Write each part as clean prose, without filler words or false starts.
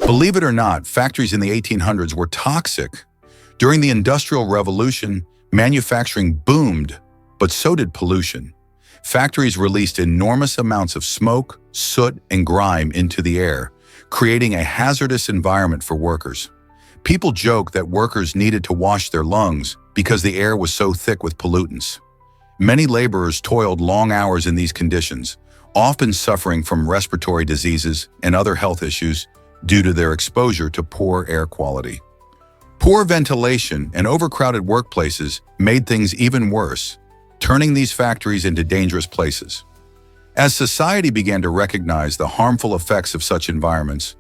Believe it or not, factories in the 1800s were toxic. During the Industrial Revolution, manufacturing boomed, but so did pollution. Factories released enormous amounts of smoke, soot, and grime into the air, creating a hazardous environment for workers. People joke that workers needed to wash their lungs because the air was so thick with pollutants. Many laborers toiled long hours in these conditions, often suffering from respiratory diseases and other health issues due to their exposure to poor air quality. Poor ventilation and overcrowded workplaces made things even worse, turning these factories into dangerous places. As society began to recognize the harmful effects of such environments,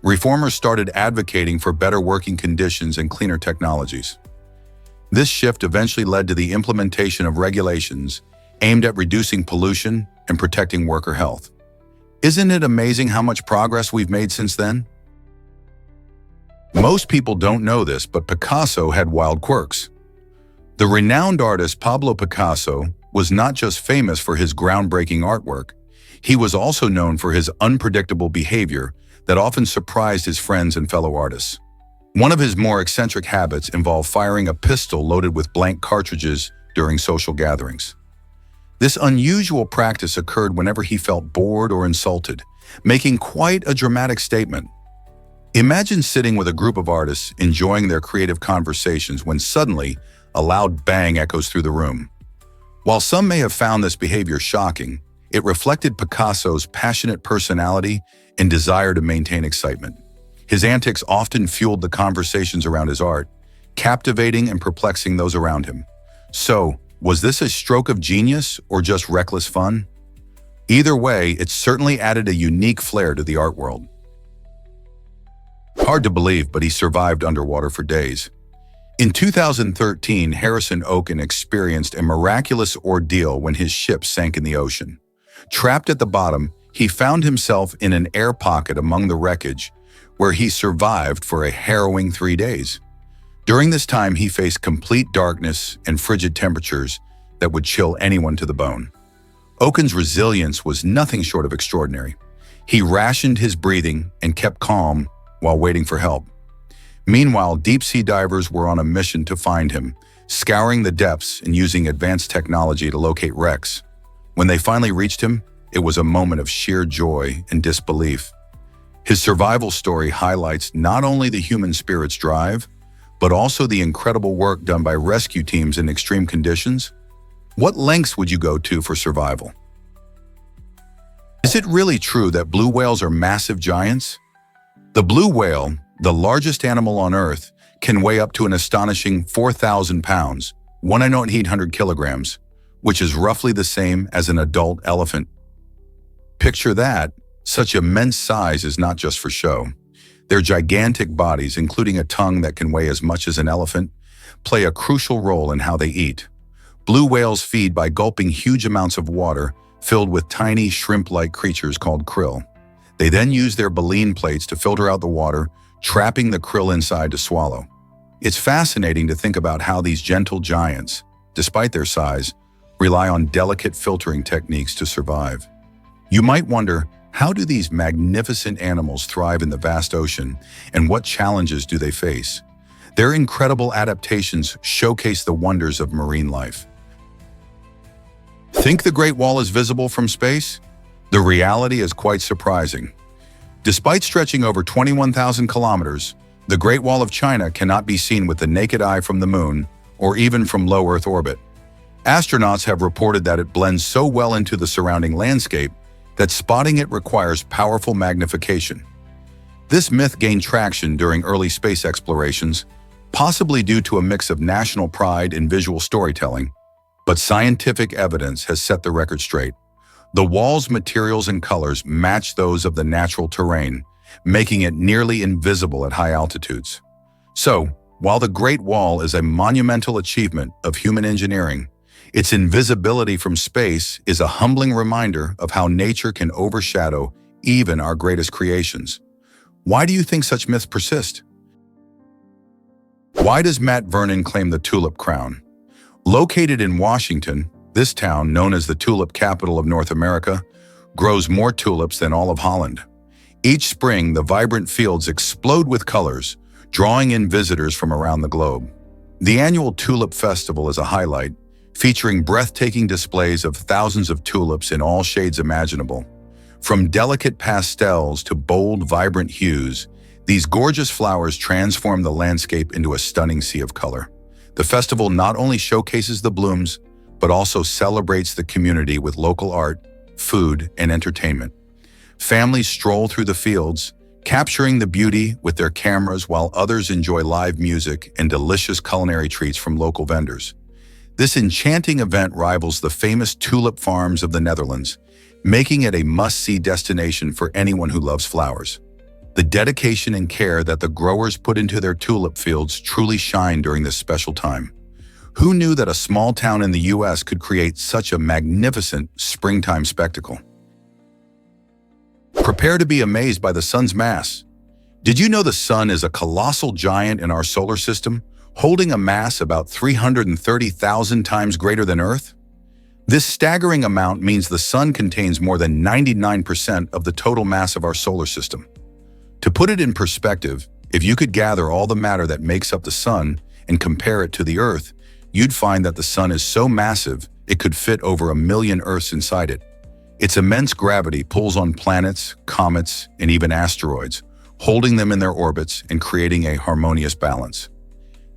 reformers started advocating for better working conditions and cleaner technologies. This shift eventually led to the implementation of regulations aimed at reducing pollution and protecting worker health. Isn't it amazing how much progress we've made since then? Most people don't know this, but Picasso had wild quirks. The renowned artist Pablo Picasso was not just famous for his groundbreaking artwork, he was also known for his unpredictable behavior that often surprised his friends and fellow artists. One of his more eccentric habits involved firing a pistol loaded with blank cartridges during social gatherings. This unusual practice occurred whenever he felt bored or insulted, making quite a dramatic statement. Imagine sitting with a group of artists enjoying their creative conversations when suddenly a loud bang echoes through the room. While some may have found this behavior shocking, it reflected Picasso's passionate personality and desire to maintain excitement. His antics often fueled the conversations around his art, captivating and perplexing those around him. So, was this a stroke of genius or just reckless fun? Either way, it certainly added a unique flair to the art world. Hard to believe, but he survived underwater for days. In 2013, Harrison Oken experienced a miraculous ordeal when his ship sank in the ocean. Trapped at the bottom, he found himself in an air pocket among the wreckage, where he survived for a harrowing 3 days. During this time, he faced complete darkness and frigid temperatures that would chill anyone to the bone. Oken's resilience was nothing short of extraordinary. He rationed his breathing and kept calm while waiting for help. Meanwhile, deep-sea divers were on a mission to find him, scouring the depths and using advanced technology to locate wrecks. When they finally reached him, it was a moment of sheer joy and disbelief. His survival story highlights not only the human spirit's drive, but also the incredible work done by rescue teams in extreme conditions. What lengths would you go to for survival? Is it really true that blue whales are massive giants? The blue whale, the largest animal on Earth, can weigh up to an astonishing 4,000 pounds, 1,800 kilograms, which is roughly the same as an adult elephant. Picture that, such immense size is not just for show. Their gigantic bodies, including a tongue that can weigh as much as an elephant, play a crucial role in how they eat. Blue whales feed by gulping huge amounts of water filled with tiny shrimp-like creatures called krill. They then use their baleen plates to filter out the water, trapping the krill inside to swallow. It's fascinating to think about how these gentle giants, despite their size, rely on delicate filtering techniques to survive. You might wonder, how do these magnificent animals thrive in the vast ocean, and what challenges do they face? Their incredible adaptations showcase the wonders of marine life. Think the Great Wall is visible from space? The reality is quite surprising. Despite stretching over 21,000 kilometers, the Great Wall of China cannot be seen with the naked eye from the moon or even from low Earth orbit. Astronauts have reported that it blends so well into the surrounding landscape that spotting it requires powerful magnification. This myth gained traction during early space explorations, possibly due to a mix of national pride and visual storytelling, but scientific evidence has set the record straight. The wall's materials and colors match those of the natural terrain, making it nearly invisible at high altitudes. So, while the Great Wall is a monumental achievement of human engineering, its invisibility from space is a humbling reminder of how nature can overshadow even our greatest creations. Why do you think such myths persist? Why does Matt Vernon claim the tulip crown? Located in Washington, this town, known as the tulip capital of North America, grows more tulips than all of Holland. Each spring, the vibrant fields explode with colors, drawing in visitors from around the globe. The annual Tulip Festival is a highlight, featuring breathtaking displays of thousands of tulips in all shades imaginable. From delicate pastels to bold, vibrant hues, these gorgeous flowers transform the landscape into a stunning sea of color. The festival not only showcases the blooms, but also celebrates the community with local art, food, and entertainment. Families stroll through the fields, capturing the beauty with their cameras while others enjoy live music and delicious culinary treats from local vendors. This enchanting event rivals the famous tulip farms of the Netherlands, making it a must-see destination for anyone who loves flowers. The dedication and care that the growers put into their tulip fields truly shine during this special time. Who knew that a small town in the US could create such a magnificent springtime spectacle? Prepare to be amazed by the sun's mass. Did you know the sun is a colossal giant in our solar system, holding a mass about 330,000 times greater than Earth? This staggering amount means the sun contains more than 99% of the total mass of our solar system. To put it in perspective, if you could gather all the matter that makes up the sun and compare it to the Earth, you'd find that the sun is so massive it could fit over 1 million Earths inside it. Its immense gravity pulls on planets, comets, and even asteroids, holding them in their orbits and creating a harmonious balance.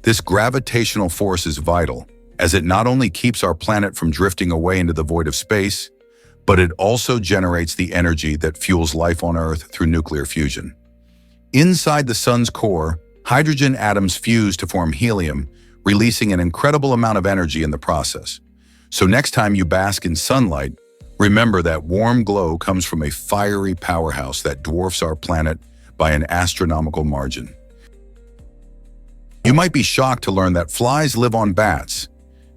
This gravitational force is vital, as it not only keeps our planet from drifting away into the void of space, but it also generates the energy that fuels life on Earth through nuclear fusion. Inside the sun's core, hydrogen atoms fuse to form helium, releasing an incredible amount of energy in the process. So next time you bask in sunlight, remember that warm glow comes from a fiery powerhouse that dwarfs our planet by an astronomical margin. You might be shocked to learn that flies live on bats.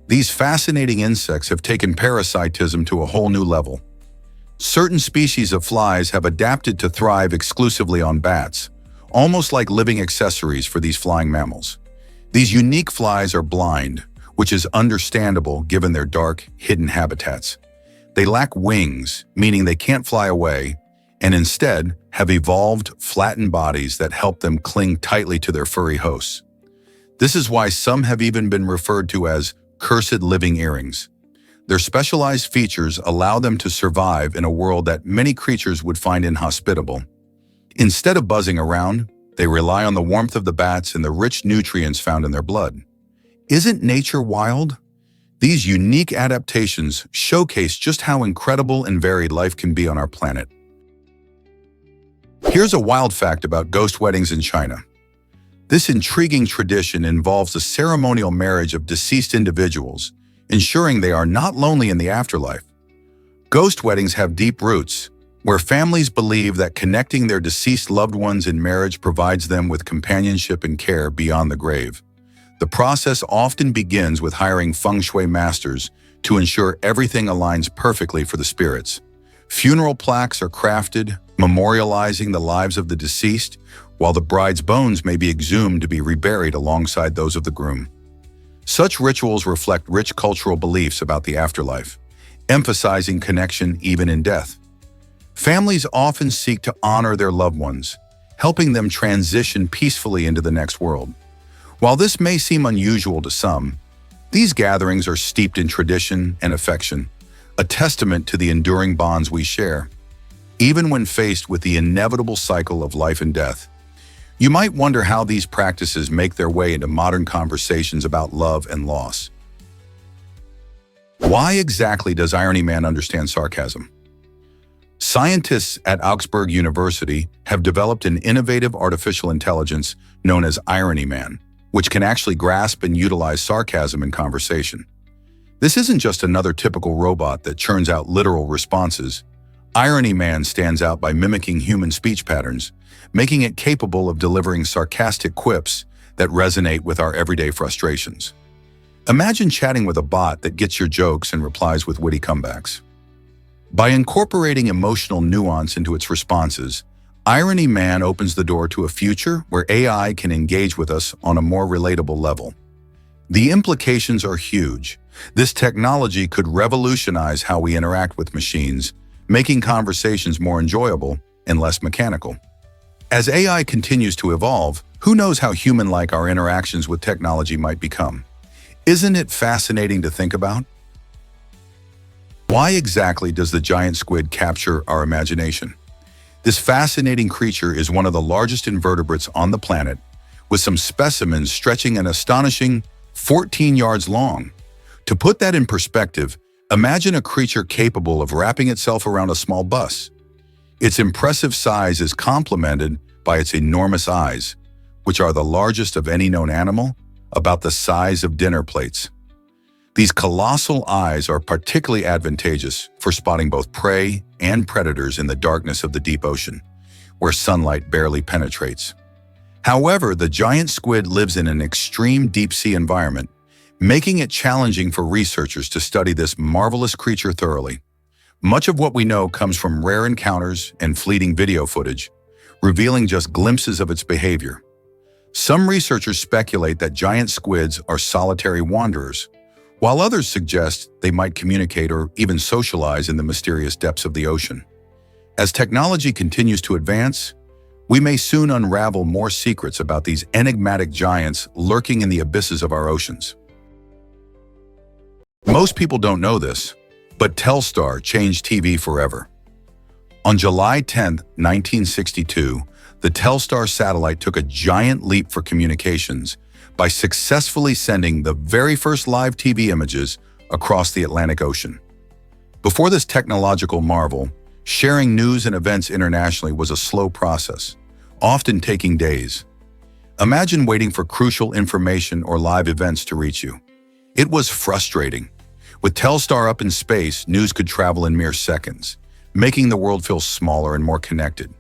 These fascinating insects have taken parasitism to a whole new level. Certain species of flies have adapted to thrive exclusively on bats, almost like living accessories for these flying mammals. These unique flies are blind, which is understandable given their dark, hidden habitats. They lack wings, meaning they can't fly away, and instead have evolved, flattened bodies that help them cling tightly to their furry hosts. This is why some have even been referred to as cursed living earrings. Their specialized features allow them to survive in a world that many creatures would find inhospitable. Instead of buzzing around, they rely on the warmth of the bats and the rich nutrients found in their blood. Isn't nature wild? These unique adaptations showcase just how incredible and varied life can be on our planet. Here's a wild fact about ghost weddings in China. This intriguing tradition involves the ceremonial marriage of deceased individuals, ensuring they are not lonely in the afterlife. Ghost weddings have deep roots, where families believe that connecting their deceased loved ones in marriage provides them with companionship and care beyond the grave. The process often begins with hiring feng shui masters to ensure everything aligns perfectly for the spirits. Funeral plaques are crafted, memorializing the lives of the deceased, while the bride's bones may be exhumed to be reburied alongside those of the groom. Such rituals reflect rich cultural beliefs about the afterlife, emphasizing connection even in death. Families often seek to honor their loved ones, helping them transition peacefully into the next world. While this may seem unusual to some, these gatherings are steeped in tradition and affection, a testament to the enduring bonds we share. Even when faced with the inevitable cycle of life and death, you might wonder how these practices make their way into modern conversations about love and loss. Why exactly does Irony Man understand sarcasm? Scientists at Augsburg University have developed an innovative artificial intelligence known as Irony Man, which can actually grasp and utilize sarcasm in conversation. This isn't just another typical robot that churns out literal responses. Irony Man stands out by mimicking human speech patterns, making it capable of delivering sarcastic quips that resonate with our everyday frustrations. Imagine chatting with a bot that gets your jokes and replies with witty comebacks. By incorporating emotional nuance into its responses, Irony Man opens the door to a future where AI can engage with us on a more relatable level. The implications are huge. This technology could revolutionize how we interact with machines, making conversations more enjoyable and less mechanical. As AI continues to evolve, who knows how human-like our interactions with technology might become? Isn't it fascinating to think about? Why exactly does the giant squid capture our imagination? This fascinating creature is one of the largest invertebrates on the planet, with some specimens stretching an astonishing 14 yards long. To put that in perspective, imagine a creature capable of wrapping itself around a small bus. Its impressive size is complemented by its enormous eyes, which are the largest of any known animal, about the size of dinner plates. These colossal eyes are particularly advantageous for spotting both prey and predators in the darkness of the deep ocean, where sunlight barely penetrates. However, the giant squid lives in an extreme deep-sea environment, making it challenging for researchers to study this marvelous creature thoroughly. Much of what we know comes from rare encounters and fleeting video footage, revealing just glimpses of its behavior. Some researchers speculate that giant squids are solitary wanderers, while others suggest they might communicate or even socialize in the mysterious depths of the ocean. As technology continues to advance, we may soon unravel more secrets about these enigmatic giants lurking in the abysses of our oceans. Most people don't know this, but Telstar changed TV forever. On July 10, 1962, the Telstar satellite took a giant leap for communications by successfully sending the very first live TV images across the Atlantic Ocean. Before this technological marvel, sharing news and events internationally was a slow process, often taking days. Imagine waiting for crucial information or live events to reach you. It was frustrating. With Telstar up in space, news could travel in mere seconds, making the world feel smaller and more connected.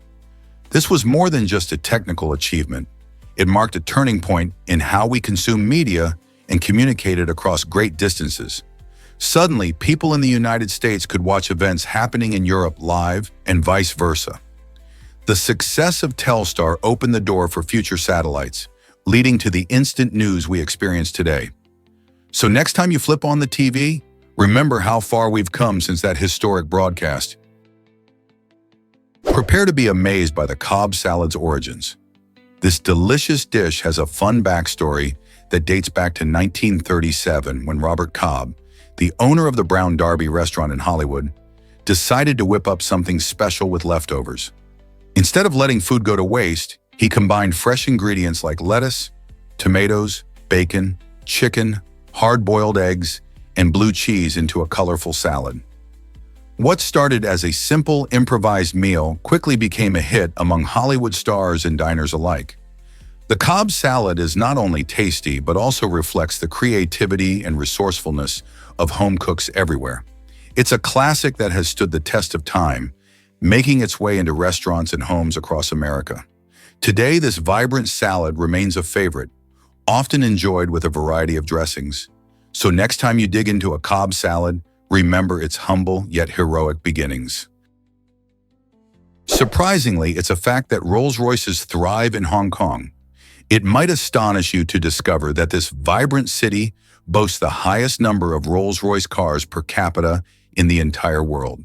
This was more than just a technical achievement. It marked a turning point in how we consume media and communicated across great distances. Suddenly, people in the United States could watch events happening in Europe live and vice versa. The success of Telstar opened the door for future satellites, leading to the instant news we experience today. So next time you flip on the TV, remember how far we've come since that historic broadcast. Prepare to be amazed by the Cobb salad's origins. This delicious dish has a fun backstory that dates back to 1937 when Robert Cobb, the owner of the Brown Derby restaurant in Hollywood, decided to whip up something special with leftovers. Instead of letting food go to waste, he combined fresh ingredients like lettuce, tomatoes, bacon, chicken, hard-boiled eggs, and blue cheese into a colorful salad. What started as a simple, improvised meal quickly became a hit among Hollywood stars and diners alike. The Cobb salad is not only tasty, but also reflects the creativity and resourcefulness of home cooks everywhere. It's a classic that has stood the test of time, making its way into restaurants and homes across America. Today, this vibrant salad remains a favorite, often enjoyed with a variety of dressings. So next time you dig into a Cobb salad, remember its humble yet heroic beginnings. Surprisingly, it's a fact that Rolls-Royces thrive in Hong Kong. It might astonish you to discover that this vibrant city boasts the highest number of Rolls-Royce cars per capita in the entire world.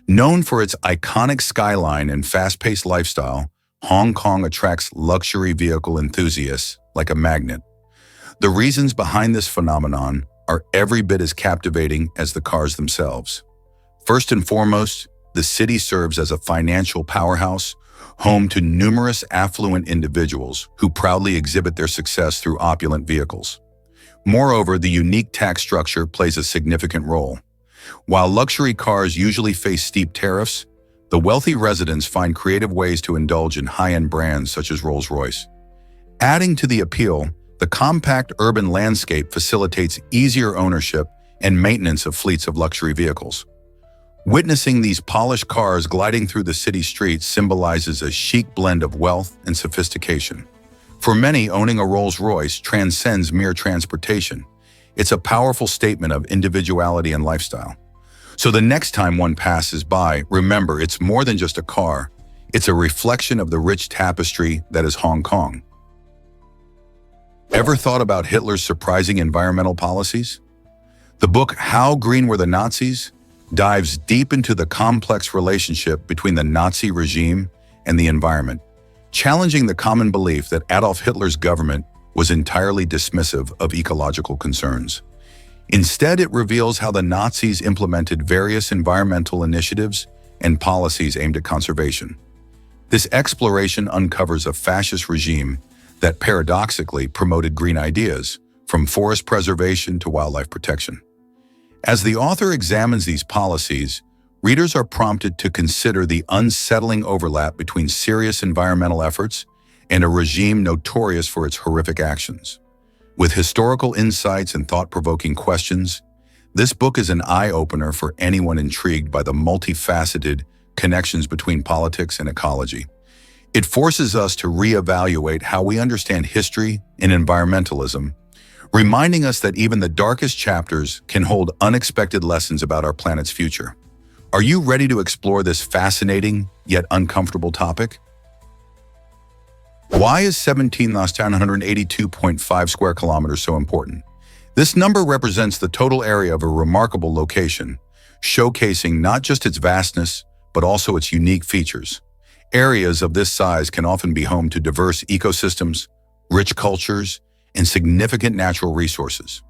Known for its iconic skyline and fast-paced lifestyle, Hong Kong attracts luxury vehicle enthusiasts like a magnet. The reasons behind this phenomenon are every bit as captivating as the cars themselves. First and foremost, the city serves as a financial powerhouse, home to numerous affluent individuals who proudly exhibit their success through opulent vehicles. Moreover, the unique tax structure plays a significant role. While luxury cars usually face steep tariffs, the wealthy residents find creative ways to indulge in high-end brands such as Rolls-Royce. Adding to the appeal, the compact urban landscape facilitates easier ownership and maintenance of fleets of luxury vehicles. Witnessing these polished cars gliding through the city streets symbolizes a chic blend of wealth and sophistication. For many, owning a Rolls-Royce transcends mere transportation. It's a powerful statement of individuality and lifestyle. So the next time one passes by, remember it's more than just a car. It's a reflection of the rich tapestry that is Hong Kong. Ever thought about Hitler's surprising environmental policies? The book How Green Were the Nazis dives deep into the complex relationship between the Nazi regime and the environment, challenging the common belief that Adolf Hitler's government was entirely dismissive of ecological concerns. Instead, it reveals how the Nazis implemented various environmental initiatives and policies aimed at conservation. This exploration uncovers a fascist regime that paradoxically promoted green ideas, from forest preservation to wildlife protection. As the author examines these policies, readers are prompted to consider the unsettling overlap between serious environmental efforts and a regime notorious for its horrific actions. With historical insights and thought-provoking questions, this book is an eye-opener for anyone intrigued by the multifaceted connections between politics and ecology. It forces us to reevaluate how we understand history and environmentalism, reminding us that even the darkest chapters can hold unexpected lessons about our planet's future. Are you ready to explore this fascinating yet uncomfortable topic? Why is 17,982.5 square kilometers so important? This number represents the total area of a remarkable location, showcasing not just its vastness, but also its unique features. Areas of this size can often be home to diverse ecosystems, rich cultures, and significant natural resources.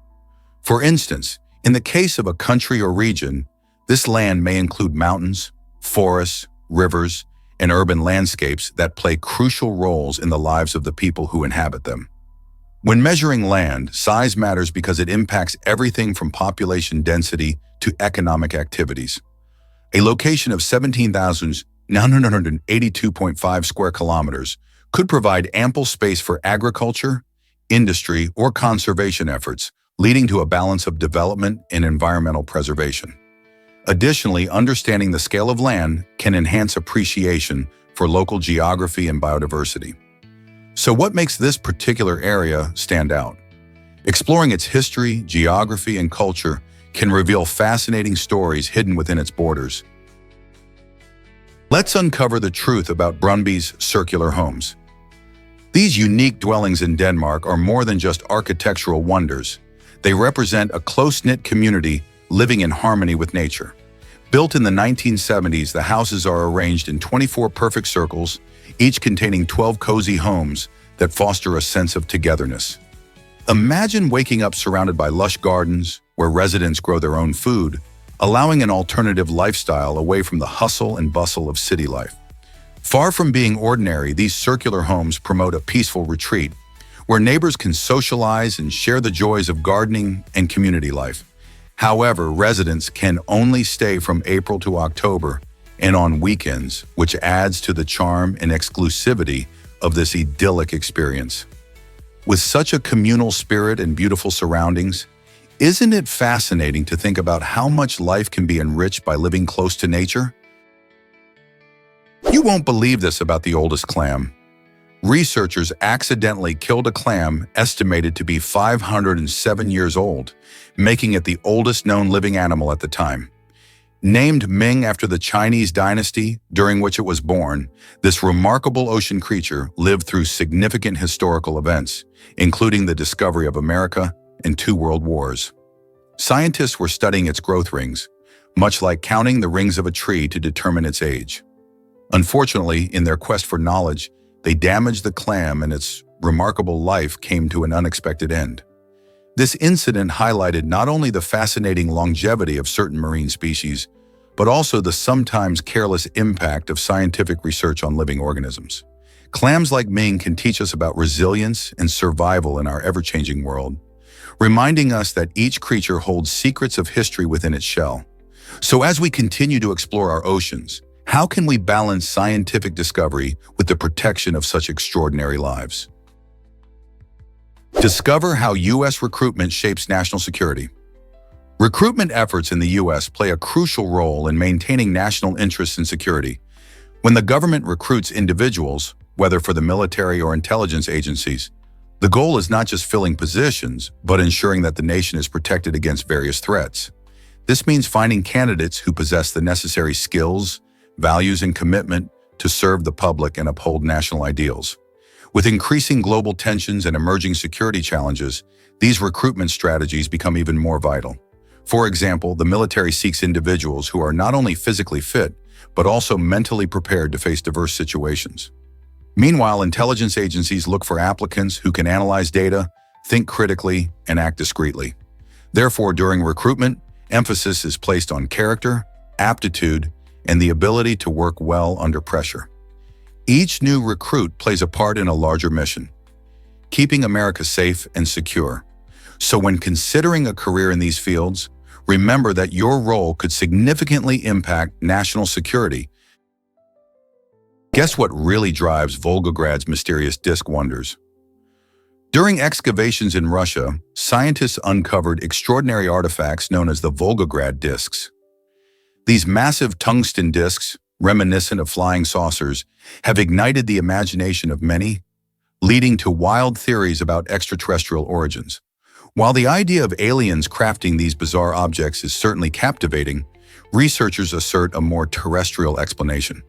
For instance, in the case of a country or region, this land may include mountains, forests, rivers, and urban landscapes that play crucial roles in the lives of the people who inhabit them. When measuring land, size matters because it impacts everything from population density to economic activities. A location of 17,982.5 square kilometers could provide ample space for agriculture, industry, or conservation efforts, leading to a balance of development and environmental preservation. Additionally, understanding the scale of land can enhance appreciation for local geography and biodiversity. So what makes this particular area stand out? Exploring its history, geography, and culture can reveal fascinating stories hidden within its borders. Let's uncover the truth about Brøndby's circular homes. These unique dwellings in Denmark are more than just architectural wonders. They represent a close-knit community living in harmony with nature. Built in the 1970s, the houses are arranged in 24 perfect circles, each containing 12 cozy homes that foster a sense of togetherness. Imagine waking up surrounded by lush gardens where residents grow their own food, allowing an alternative lifestyle away from the hustle and bustle of city life. Far from being ordinary, these circular homes promote a peaceful retreat where neighbors can socialize and share the joys of gardening and community life. However, residents can only stay from April to October and on weekends, which adds to the charm and exclusivity of this idyllic experience. With such a communal spirit and beautiful surroundings, isn't it fascinating to think about how much life can be enriched by living close to nature? You won't believe this about the oldest clam. Researchers accidentally killed a clam estimated to be 507 years old, making it the oldest known living animal at the time. Named Ming after the Chinese dynasty during which it was born, this remarkable ocean creature lived through significant historical events, including the discovery of America and 2 world wars. Scientists were studying its growth rings, much like counting the rings of a tree to determine its age. Unfortunately, in their quest for knowledge, they damaged the clam and its remarkable life came to an unexpected end. This incident highlighted not only the fascinating longevity of certain marine species, but also the sometimes careless impact of scientific research on living organisms. Clams like Ming can teach us about resilience and survival in our ever-changing world, reminding us that each creature holds secrets of history within its shell. So as we continue to explore our oceans, how can we balance scientific discovery with the protection of such extraordinary lives? Discover how U.S. recruitment shapes national security. Recruitment efforts in the U.S. play a crucial role in maintaining national interests and security. When the government recruits individuals, whether for the military or intelligence agencies, the goal is not just filling positions, but ensuring that the nation is protected against various threats. This means finding candidates who possess the necessary skills, values, and commitment to serve the public and uphold national ideals. With increasing global tensions and emerging security challenges, these recruitment strategies become even more vital. For example, the military seeks individuals who are not only physically fit, but also mentally prepared to face diverse situations. Meanwhile, intelligence agencies look for applicants who can analyze data, think critically, and act discreetly. Therefore, during recruitment, emphasis is placed on character, aptitude, and the ability to work well under pressure. Each new recruit plays a part in a larger mission, keeping America safe and secure. So when considering a career in these fields, remember that your role could significantly impact national security. Guess what really drives Volgograd's mysterious disk wonders? During excavations in Russia, scientists uncovered extraordinary artifacts known as the Volgograd disks. These massive tungsten disks, reminiscent of flying saucers, have ignited the imagination of many, leading to wild theories about extraterrestrial origins. While the idea of aliens crafting these bizarre objects is certainly captivating, researchers assert a more terrestrial explanation.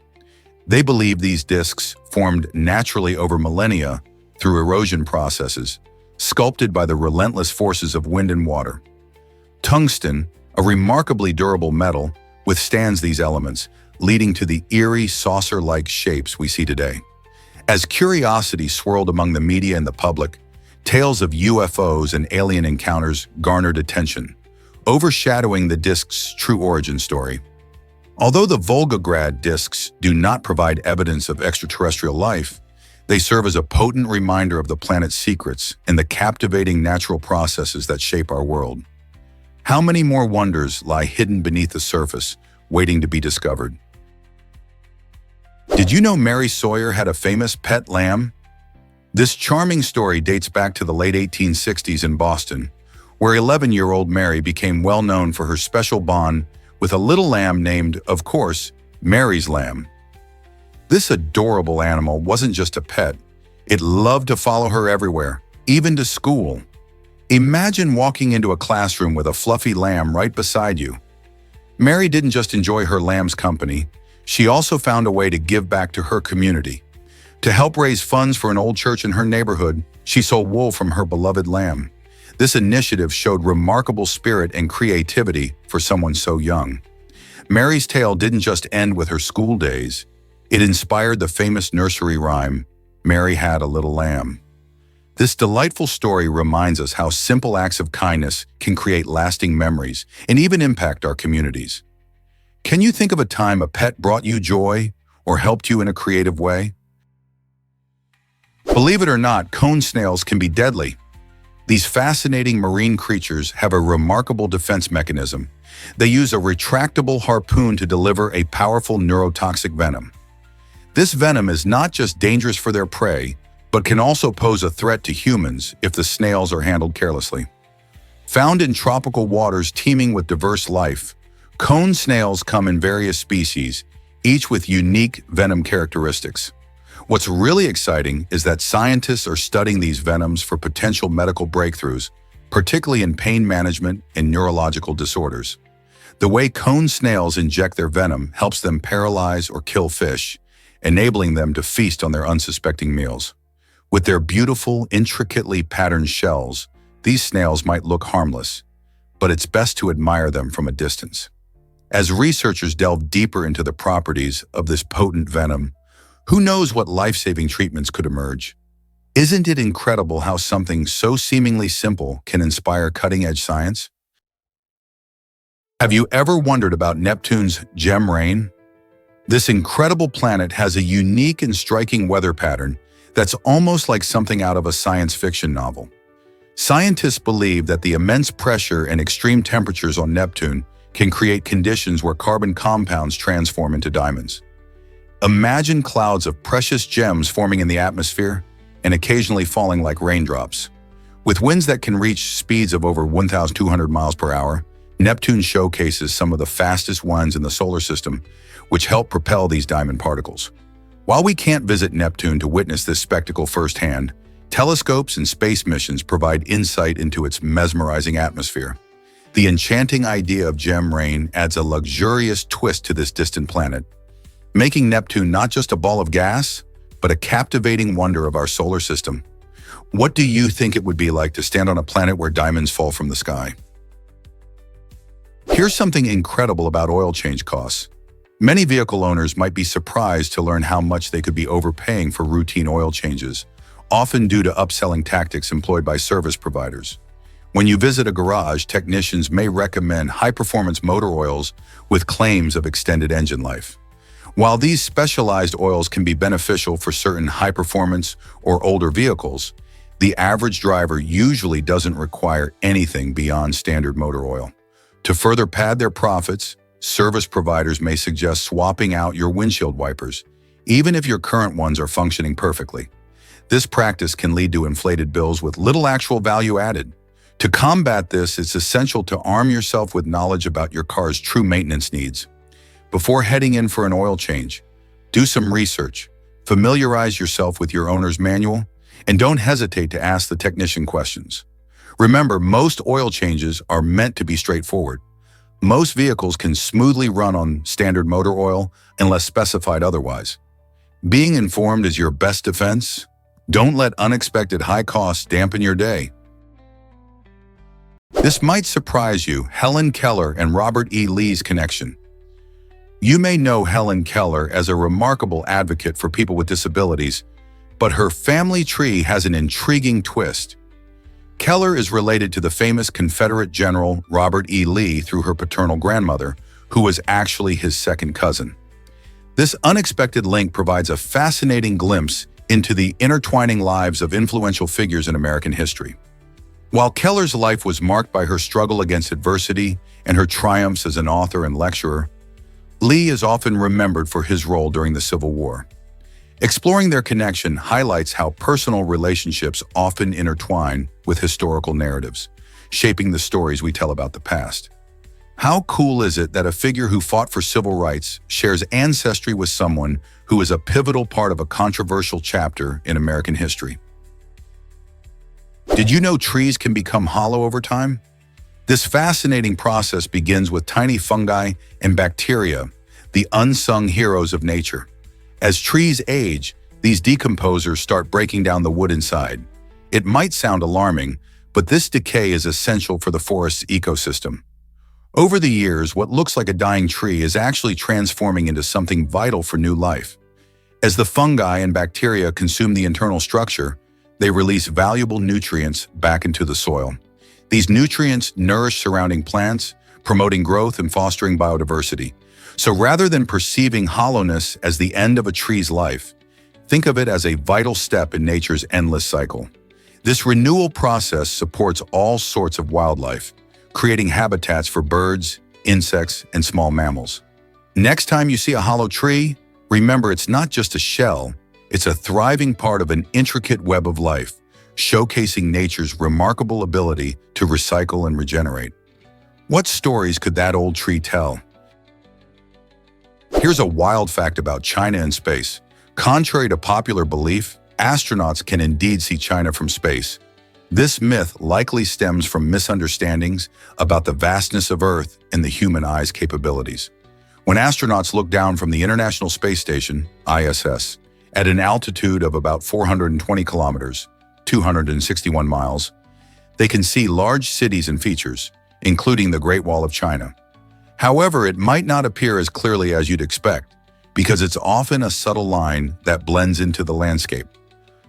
They believe these disks formed naturally over millennia through erosion processes, sculpted by the relentless forces of wind and water. Tungsten, a remarkably durable metal, withstands these elements, leading to the eerie saucer-like shapes we see today. As curiosity swirled among the media and the public, tales of UFOs and alien encounters garnered attention, overshadowing the disk's true origin story. Although the Volgograd disks do not provide evidence of extraterrestrial life, they serve as a potent reminder of the planet's secrets and the captivating natural processes that shape our world. How many more wonders lie hidden beneath the surface, waiting to be discovered? Did you know Mary Sawyer had a famous pet lamb? This charming story dates back to the late 1860s in Boston, where 11-year-old Mary became well known for her special bond with a little lamb named, of course, Mary's lamb. This adorable animal wasn't just a pet. It loved to follow her everywhere, even to school. Imagine walking into a classroom with a fluffy lamb right beside you. Mary didn't just enjoy her lamb's company, she also found a way to give back to her community. To help raise funds for an old church in her neighborhood, she sold wool from her beloved lamb. This initiative showed remarkable spirit and creativity for someone so young. Mary's tale didn't just end with her school days. It inspired the famous nursery rhyme, "Mary Had a Little Lamb." This delightful story reminds us how simple acts of kindness can create lasting memories and even impact our communities. Can you think of a time a pet brought you joy or helped you in a creative way? Believe it or not, cone snails can be deadly. These fascinating marine creatures have a remarkable defense mechanism. They use a retractable harpoon to deliver a powerful neurotoxic venom. This venom is not just dangerous for their prey, but can also pose a threat to humans if the snails are handled carelessly. Found in tropical waters teeming with diverse life, cone snails come in various species, each with unique venom characteristics. What's really exciting is that scientists are studying these venoms for potential medical breakthroughs, particularly in pain management and neurological disorders. The way cone snails inject their venom helps them paralyze or kill fish, enabling them to feast on their unsuspecting meals. With their beautiful, intricately patterned shells, these snails might look harmless, but it's best to admire them from a distance. As researchers delve deeper into the properties of this potent venom, who knows what life-saving treatments could emerge? Isn't it incredible how something so seemingly simple can inspire cutting-edge science? Have you ever wondered about Neptune's gem rain? This incredible planet has a unique and striking weather pattern that's almost like something out of a science fiction novel. Scientists believe that the immense pressure and extreme temperatures on Neptune can create conditions where carbon compounds transform into diamonds. Imagine clouds of precious gems forming in the atmosphere and occasionally falling like raindrops. With winds that can reach speeds of over 1,200 miles per hour, Neptune showcases some of the fastest winds in the solar system, which help propel these diamond particles. While we can't visit Neptune to witness this spectacle firsthand, telescopes and space missions provide insight into its mesmerizing atmosphere. The enchanting idea of gem rain adds a luxurious twist to this distant planet, making Neptune not just a ball of gas, but a captivating wonder of our solar system. What do you think it would be like to stand on a planet where diamonds fall from the sky? Here's something incredible about oil change costs. Many vehicle owners might be surprised to learn how much they could be overpaying for routine oil changes, often due to upselling tactics employed by service providers. When you visit a garage, technicians may recommend high-performance motor oils with claims of extended engine life. While these specialized oils can be beneficial for certain high-performance or older vehicles, the average driver usually doesn't require anything beyond standard motor oil. To further pad their profits, service providers may suggest swapping out your windshield wipers, even if your current ones are functioning perfectly. This practice can lead to inflated bills with little actual value added. To combat this, it's essential to arm yourself with knowledge about your car's true maintenance needs. Before heading in for an oil change, do some research, familiarize yourself with your owner's manual, and don't hesitate to ask the technician questions. Remember, most oil changes are meant to be straightforward. Most vehicles can smoothly run on standard motor oil unless specified otherwise. Being informed is your best defense. Don't let unexpected high costs dampen your day. This might surprise you, Helen Keller and Robert E. Lee's connection. You may know Helen Keller as a remarkable advocate for people with disabilities, but her family tree has an intriguing twist. Keller is related to the famous Confederate General Robert E. Lee through her paternal grandmother, who was actually his second cousin. This unexpected link provides a fascinating glimpse into the intertwining lives of influential figures in American history. While Keller's life was marked by her struggle against adversity and her triumphs as an author and lecturer, Lee is often remembered for his role during the Civil War. Exploring their connection highlights how personal relationships often intertwine with historical narratives, shaping the stories we tell about the past. How cool is it that a figure who fought for civil rights shares ancestry with someone who is a pivotal part of a controversial chapter in American history? Did you know trees can become hollow over time? This fascinating process begins with tiny fungi and bacteria, the unsung heroes of nature. As trees age, these decomposers start breaking down the wood inside. It might sound alarming, but this decay is essential for the forest's ecosystem. Over the years, what looks like a dying tree is actually transforming into something vital for new life. As the fungi and bacteria consume the internal structure, they release valuable nutrients back into the soil. These nutrients nourish surrounding plants, promoting growth and fostering biodiversity. So rather than perceiving hollowness as the end of a tree's life, think of it as a vital step in nature's endless cycle. This renewal process supports all sorts of wildlife, creating habitats for birds, insects, and small mammals. Next time you see a hollow tree, remember it's not just a shell, it's a thriving part of an intricate web of life, showcasing nature's remarkable ability to recycle and regenerate. What stories could that old tree tell? Here's a wild fact about China and space. Contrary to popular belief, astronauts can indeed see China from space. This myth likely stems from misunderstandings about the vastness of Earth and the human eye's capabilities. When astronauts look down from the International Space Station, ISS, at an altitude of about 420 kilometers, 261 miles, they can see large cities and features, including the Great Wall of China. However, it might not appear as clearly as you'd expect, because it's often a subtle line that blends into the landscape.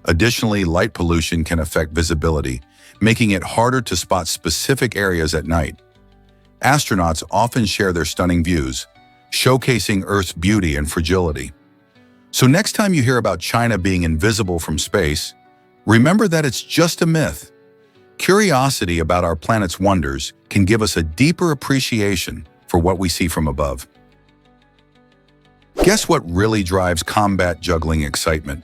Additionally, light pollution can affect visibility, making it harder to spot specific areas at night. Astronauts often share their stunning views, showcasing Earth's beauty and fragility. So next time you hear about China being invisible from space, remember that it's just a myth. Curiosity about our planet's wonders can give us a deeper appreciation for what we see from above. Guess what really drives combat juggling excitement?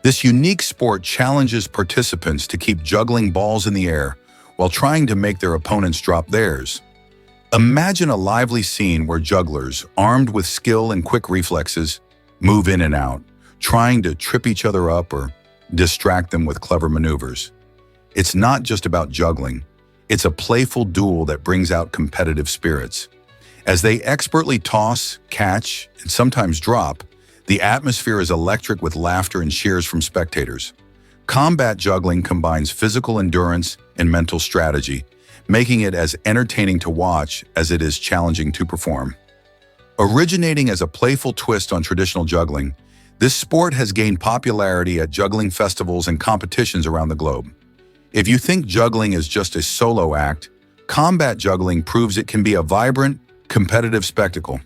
This unique sport challenges participants to keep juggling balls in the air while trying to make their opponents drop theirs. Imagine a lively scene where jugglers, armed with skill and quick reflexes, move in and out, trying to trip each other up or distract them with clever maneuvers. It's not just about juggling. It's a playful duel that brings out competitive spirits. As they expertly toss, catch, and sometimes drop, the atmosphere is electric with laughter and cheers from spectators. Combat juggling combines physical endurance and mental strategy, making it as entertaining to watch as it is challenging to perform. Originating as a playful twist on traditional juggling, this sport has gained popularity at juggling festivals and competitions around the globe. If you think juggling is just a solo act, combat juggling proves it can be a vibrant, competitive spectacle.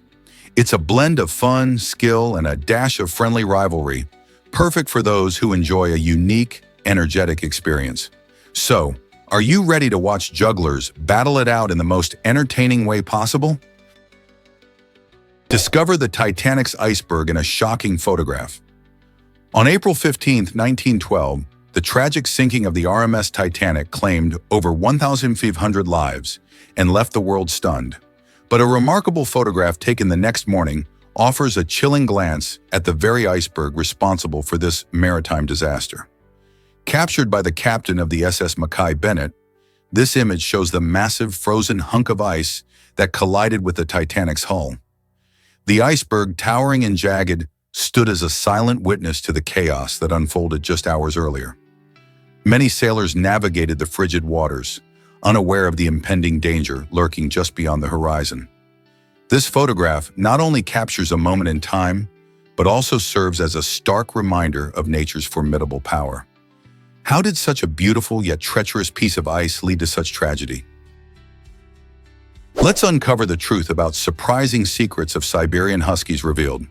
It's a blend of fun, skill, and a dash of friendly rivalry, perfect for those who enjoy a unique, energetic experience. So, are you ready to watch jugglers battle it out in the most entertaining way possible? Discover the Titanic's iceberg in a shocking photograph. On April 15, 1912, the tragic sinking of the RMS Titanic claimed over 1,500 lives and left the world stunned. But a remarkable photograph taken the next morning offers a chilling glance at the very iceberg responsible for this maritime disaster. Captured by the captain of the SS Mackay Bennett, this image shows the massive frozen hunk of ice that collided with the Titanic's hull. The iceberg, towering and jagged, stood as a silent witness to the chaos that unfolded just hours earlier. Many sailors navigated the frigid waters, unaware of the impending danger lurking just beyond the horizon. This photograph not only captures a moment in time, but also serves as a stark reminder of nature's formidable power. How did such a beautiful yet treacherous piece of ice lead to such tragedy? Let's uncover the truth about surprising secrets of Siberian Huskies revealed.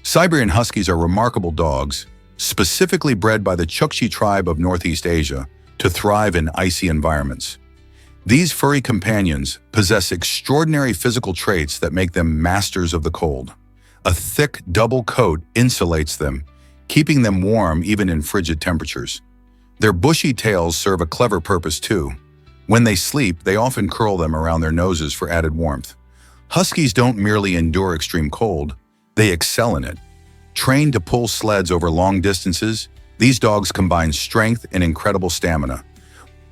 Siberian Huskies are remarkable dogs, specifically bred by the Chukchi tribe of Northeast Asia to thrive in icy environments. These furry companions possess extraordinary physical traits that make them masters of the cold. A thick double coat insulates them, keeping them warm even in frigid temperatures. Their bushy tails serve a clever purpose too. When they sleep, they often curl them around their noses for added warmth. Huskies don't merely endure extreme cold, they excel in it. Trained to pull sleds over long distances, these dogs combine strength and incredible stamina,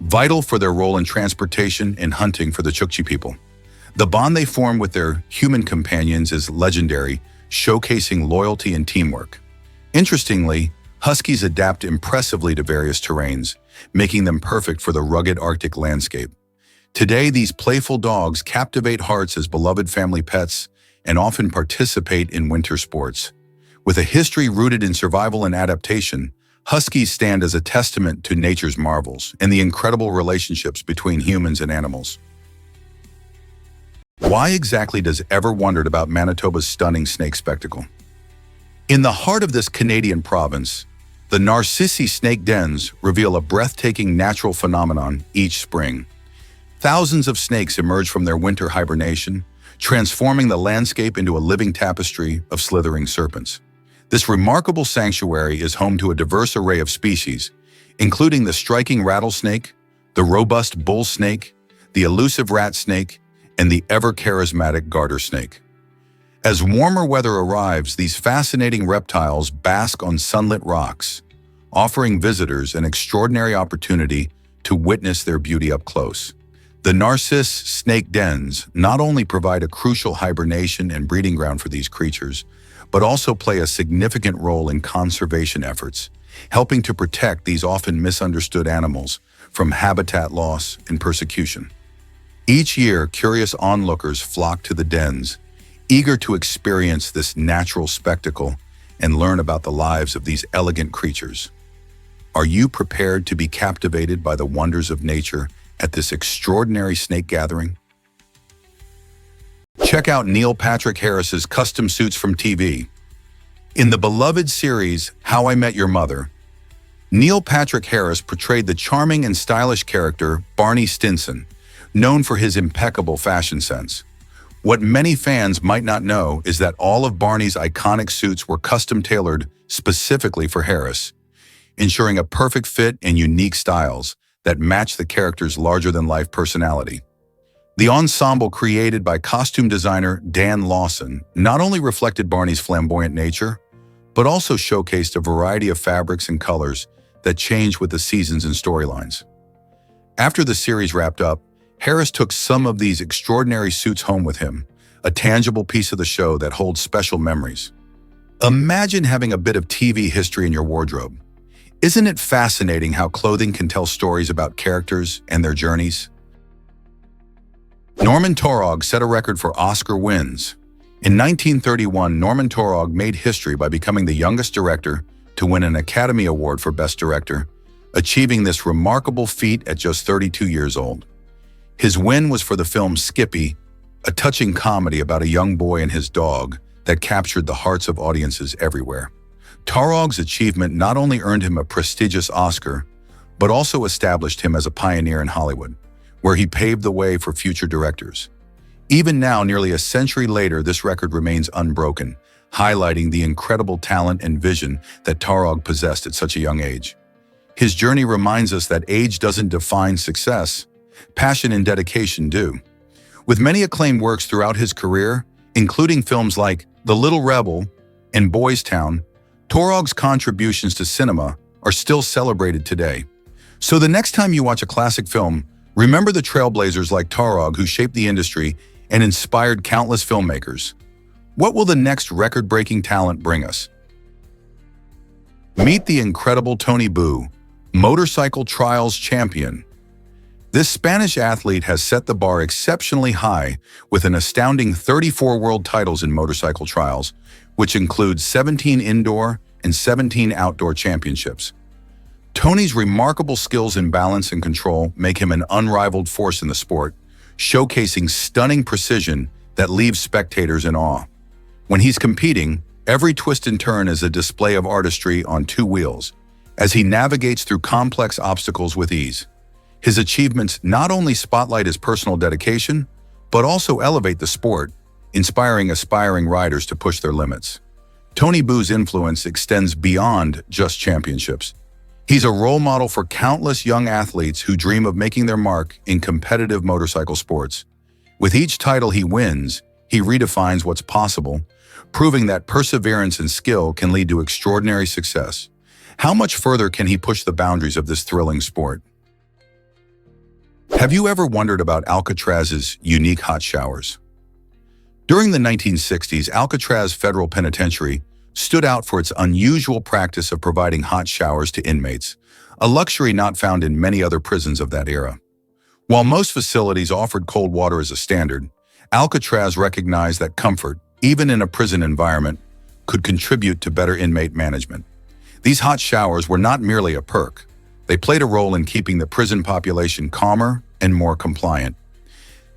vital for their role in transportation and hunting for the Chukchi people. The bond they form with their human companions is legendary, showcasing loyalty and teamwork. Interestingly, Huskies adapt impressively to various terrains, making them perfect for the rugged Arctic landscape. Today, these playful dogs captivate hearts as beloved family pets and often participate in winter sports. With a history rooted in survival and adaptation, Huskies stand as a testament to nature's marvels and the incredible relationships between humans and animals. Why exactly does ever wondered about Manitoba's stunning snake spectacle? In the heart of this Canadian province, the Narcissi snake dens reveal a breathtaking natural phenomenon each spring. Thousands of snakes emerge from their winter hibernation, transforming the landscape into a living tapestry of slithering serpents. This remarkable sanctuary is home to a diverse array of species, including the striking rattlesnake, the robust bull snake, the elusive rat snake, and the ever-charismatic garter snake. As warmer weather arrives, these fascinating reptiles bask on sunlit rocks, offering visitors an extraordinary opportunity to witness their beauty up close. The Narciss snake dens not only provide a crucial hibernation and breeding ground for these creatures, but also play a significant role in conservation efforts, helping to protect these often misunderstood animals from habitat loss and persecution. Each year, curious onlookers flock to the dens, eager to experience this natural spectacle and learn about the lives of these elegant creatures. Are you prepared to be captivated by the wonders of nature at this extraordinary snake gathering? Check out Neil Patrick Harris's custom suits from TV. In the beloved series How I Met Your Mother, Neil Patrick Harris portrayed the charming and stylish character Barney Stinson, known for his impeccable fashion sense. What many fans might not know is that all of Barney's iconic suits were custom-tailored specifically for Harris, ensuring a perfect fit and unique styles that match the character's larger-than-life personality. The ensemble created by costume designer Dan Lawson not only reflected Barney's flamboyant nature, but also showcased a variety of fabrics and colors that change with the seasons and storylines. After the series wrapped up, Harris took some of these extraordinary suits home with him, a tangible piece of the show that holds special memories. Imagine having a bit of TV history in your wardrobe. Isn't it fascinating how clothing can tell stories about characters and their journeys? Norman Taurog set a record for Oscar wins. In 1931, Norman Taurog made history by becoming the youngest director to win an Academy Award for Best Director, achieving this remarkable feat at just 32 years old. His win was for the film Skippy, a touching comedy about a young boy and his dog that captured the hearts of audiences everywhere. Taurog's achievement not only earned him a prestigious Oscar, but also established him as a pioneer in Hollywood, where he paved the way for future directors. Even now, nearly a century later, this record remains unbroken, highlighting the incredible talent and vision that Taurog possessed at such a young age. His journey reminds us that age doesn't define success. Passion and dedication do. With many acclaimed works throughout his career, including films like The Little Rebel and Boys Town, Taurog's contributions to cinema are still celebrated today. So the next time you watch a classic film, remember the trailblazers like Taurog who shaped the industry and inspired countless filmmakers. What will the next record-breaking talent bring us? Meet the incredible Tony Boo, motorcycle trials champion. This Spanish athlete has set the bar exceptionally high with an astounding 34 world titles in motorcycle trials, which includes 17 indoor and 17 outdoor championships. Tony's remarkable skills in balance and control make him an unrivaled force in the sport, showcasing stunning precision that leaves spectators in awe. When he's competing, every twist and turn is a display of artistry on two wheels, as he navigates through complex obstacles with ease. His achievements not only spotlight his personal dedication, but also elevate the sport, inspiring aspiring riders to push their limits. Tony Boo's influence extends beyond just championships. He's a role model for countless young athletes who dream of making their mark in competitive motorcycle sports. With each title he wins, he redefines what's possible, proving that perseverance and skill can lead to extraordinary success. How much further can he push the boundaries of this thrilling sport? Have you ever wondered about Alcatraz's unique hot showers? During the 1960s, Alcatraz Federal Penitentiary stood out for its unusual practice of providing hot showers to inmates, a luxury not found in many other prisons of that era. While most facilities offered cold water as a standard, Alcatraz recognized that comfort, even in a prison environment, could contribute to better inmate management. These hot showers were not merely a perk. They played a role in keeping the prison population calmer and more compliant.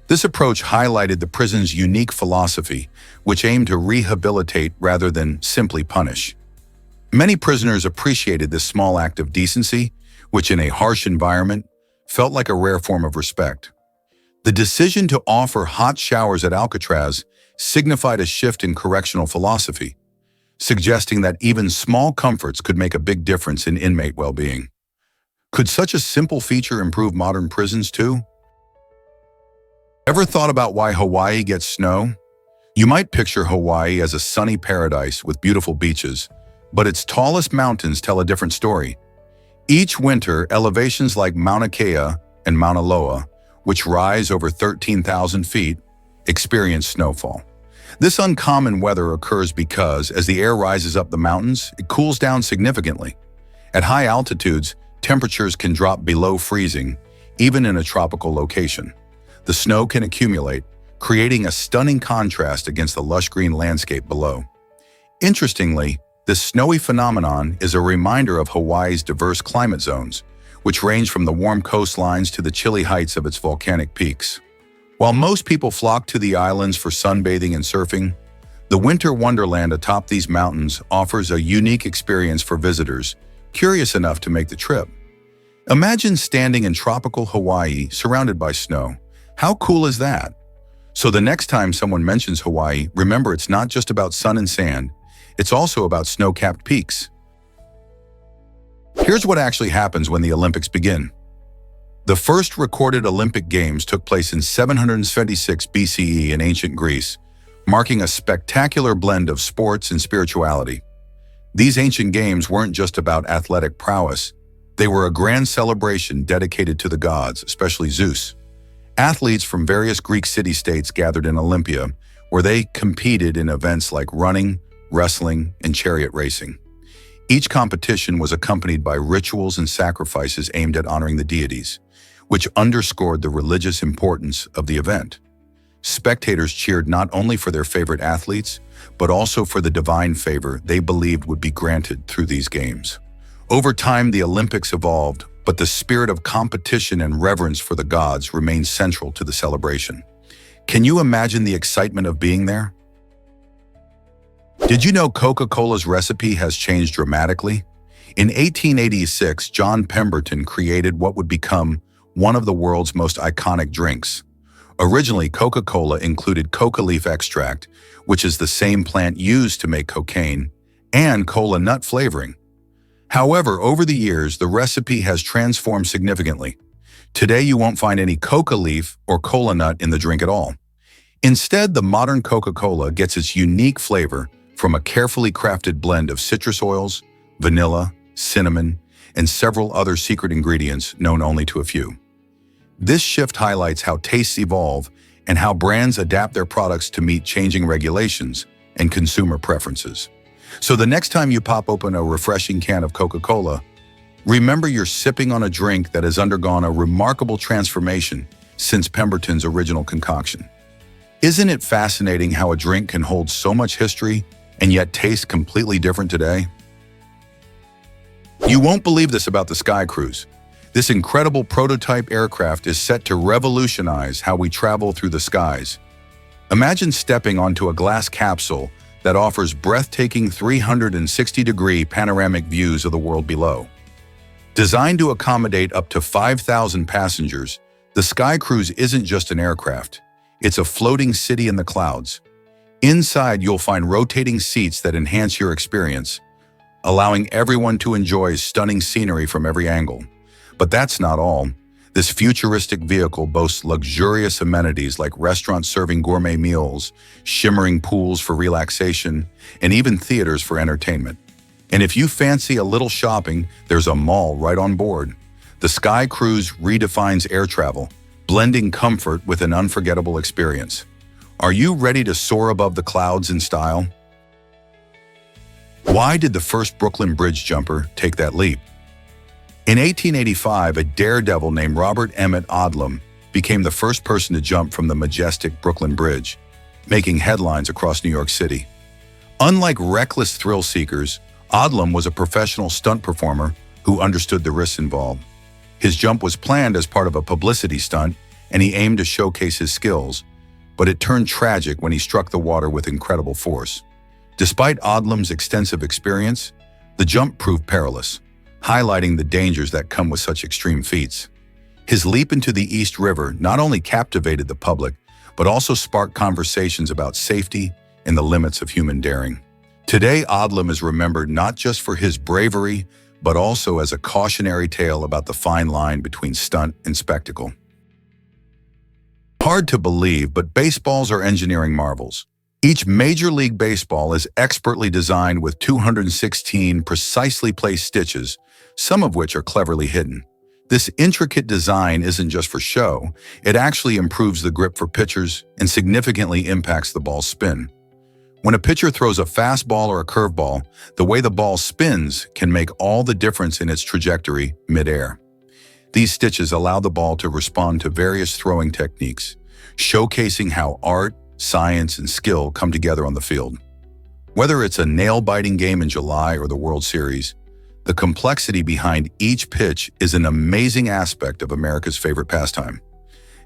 This approach highlighted the prison's unique philosophy, which aimed to rehabilitate rather than simply punish. Many prisoners appreciated this small act of decency, which in a harsh environment felt like a rare form of respect. The decision to offer hot showers at Alcatraz signified a shift in correctional philosophy, suggesting that even small comforts could make a big difference in inmate well-being. Could such a simple feature improve modern prisons too? Ever thought about why Hawaii gets snow? You might picture Hawaii as a sunny paradise with beautiful beaches, but its tallest mountains tell a different story. Each winter, elevations like Mauna Kea and Mauna Loa, which rise over 13,000 feet, experience snowfall. This uncommon weather occurs because, as the air rises up the mountains, it cools down significantly. At high altitudes, temperatures can drop below freezing, even in a tropical location. The snow can accumulate, creating a stunning contrast against the lush green landscape below. Interestingly, this snowy phenomenon is a reminder of Hawaii's diverse climate zones, which range from the warm coastlines to the chilly heights of its volcanic peaks. While most people flock to the islands for sunbathing and surfing, the winter wonderland atop these mountains offers a unique experience for visitors curious enough to make the trip. Imagine standing in tropical Hawaii surrounded by snow. How cool is that? So the next time someone mentions Hawaii, remember it's not just about sun and sand, it's also about snow-capped peaks. Here's what actually happens when the Olympics begin. The first recorded Olympic Games took place in 776 BCE in ancient Greece, marking a spectacular blend of sports and spirituality. These ancient games weren't just about athletic prowess. They were a grand celebration dedicated to the gods, especially Zeus. Athletes from various Greek city-states gathered in Olympia, where they competed in events like running, wrestling, and chariot racing. Each competition was accompanied by rituals and sacrifices aimed at honoring the deities, which underscored the religious importance of the event. spectators cheered not only for their favorite athletes, but also for the divine favor they believed would be granted through these games. Over time, the Olympics evolved, but the spirit of competition and reverence for the gods remained central to the celebration. Can you imagine the excitement of being there? Did you know Coca-Cola's recipe has changed dramatically? In 1886, John Pemberton created what would become one of the world's most iconic drinks. Originally, Coca-Cola included coca leaf extract, which is the same plant used to make cocaine, and cola nut flavoring. However, over the years, the recipe has transformed significantly. Today, you won't find any coca leaf or cola nut in the drink at all. Instead, the modern Coca-Cola gets its unique flavor from a carefully crafted blend of citrus oils, vanilla, cinnamon, and several other secret ingredients known only to a few. This shift highlights how tastes evolve and how brands adapt their products to meet changing regulations and consumer preferences. So the next time you pop open a refreshing can of Coca-Cola, remember you're sipping on a drink that has undergone a remarkable transformation since Pemberton's original concoction. Isn't it fascinating how a drink can hold so much history and yet taste completely different today? You won't believe this about the Sky Cruise. This incredible prototype aircraft is set to revolutionize how we travel through the skies. Imagine stepping onto a glass capsule that offers breathtaking 360-degree panoramic views of the world below. Designed to accommodate up to 5,000 passengers, the Sky Cruise isn't just an aircraft. It's a floating city in the clouds. Inside, you'll find rotating seats that enhance your experience, allowing everyone to enjoy stunning scenery from every angle. But that's not all. This futuristic vehicle boasts luxurious amenities like restaurants serving gourmet meals, shimmering pools for relaxation, and even theaters for entertainment. And if you fancy a little shopping, there's a mall right on board. The Sky Cruise redefines air travel, blending comfort with an unforgettable experience. Are you ready to soar above the clouds in style? Why did the first Brooklyn Bridge jumper take that leap? In 1885, a daredevil named Robert Emmett Odlum became the first person to jump from the majestic Brooklyn Bridge, making headlines across New York City. Unlike reckless thrill seekers, Odlum was a professional stunt performer who understood the risks involved. His jump was planned as part of a publicity stunt, and he aimed to showcase his skills, but it turned tragic when he struck the water with incredible force. Despite Odlum's extensive experience, the jump proved perilous, highlighting the dangers that come with such extreme feats. His leap into the East River not only captivated the public, but also sparked conversations about safety and the limits of human daring. Today, Odlum is remembered not just for his bravery, but also as a cautionary tale about the fine line between stunt and spectacle. Hard to believe, but baseballs are engineering marvels. Each Major League Baseball is expertly designed with 216 precisely placed stitches, some of which are cleverly hidden. This intricate design isn't just for show, it actually improves the grip for pitchers and significantly impacts the ball's spin. When a pitcher throws a fastball or a curveball, the way the ball spins can make all the difference in its trajectory midair. These stitches allow the ball to respond to various throwing techniques, showcasing how art, science, and skill come together on the field. Whether it's a nail-biting game in July or the World Series, the complexity behind each pitch is an amazing aspect of America's favorite pastime.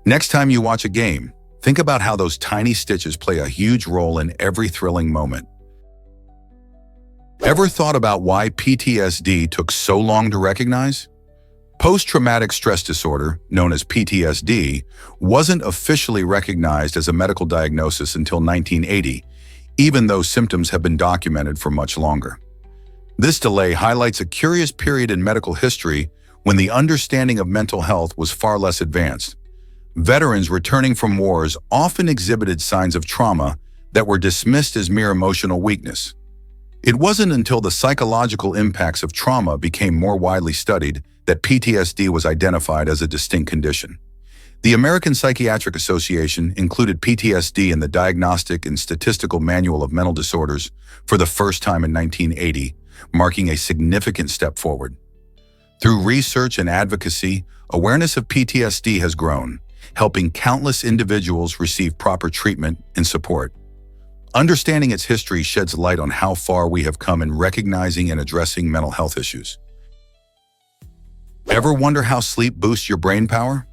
Next time you watch a game, think about how those tiny stitches play a huge role in every thrilling moment. Ever thought about why PTSD took so long to recognize? Post-traumatic stress disorder, known as PTSD, wasn't officially recognized as a medical diagnosis until 1980, even though symptoms have been documented for much longer. This delay highlights a curious period in medical history when the understanding of mental health was far less advanced. Veterans returning from wars often exhibited signs of trauma that were dismissed as mere emotional weakness. It wasn't until the psychological impacts of trauma became more widely studied that PTSD was identified as a distinct condition. The American Psychiatric Association included PTSD in the Diagnostic and Statistical Manual of Mental Disorders for the first time in 1980, marking a significant step forward. Through research and advocacy, awareness of PTSD has grown, helping countless individuals receive proper treatment and support. Understanding its history sheds light on how far we have come in recognizing and addressing mental health issues. Ever wonder how sleep boosts your brain power?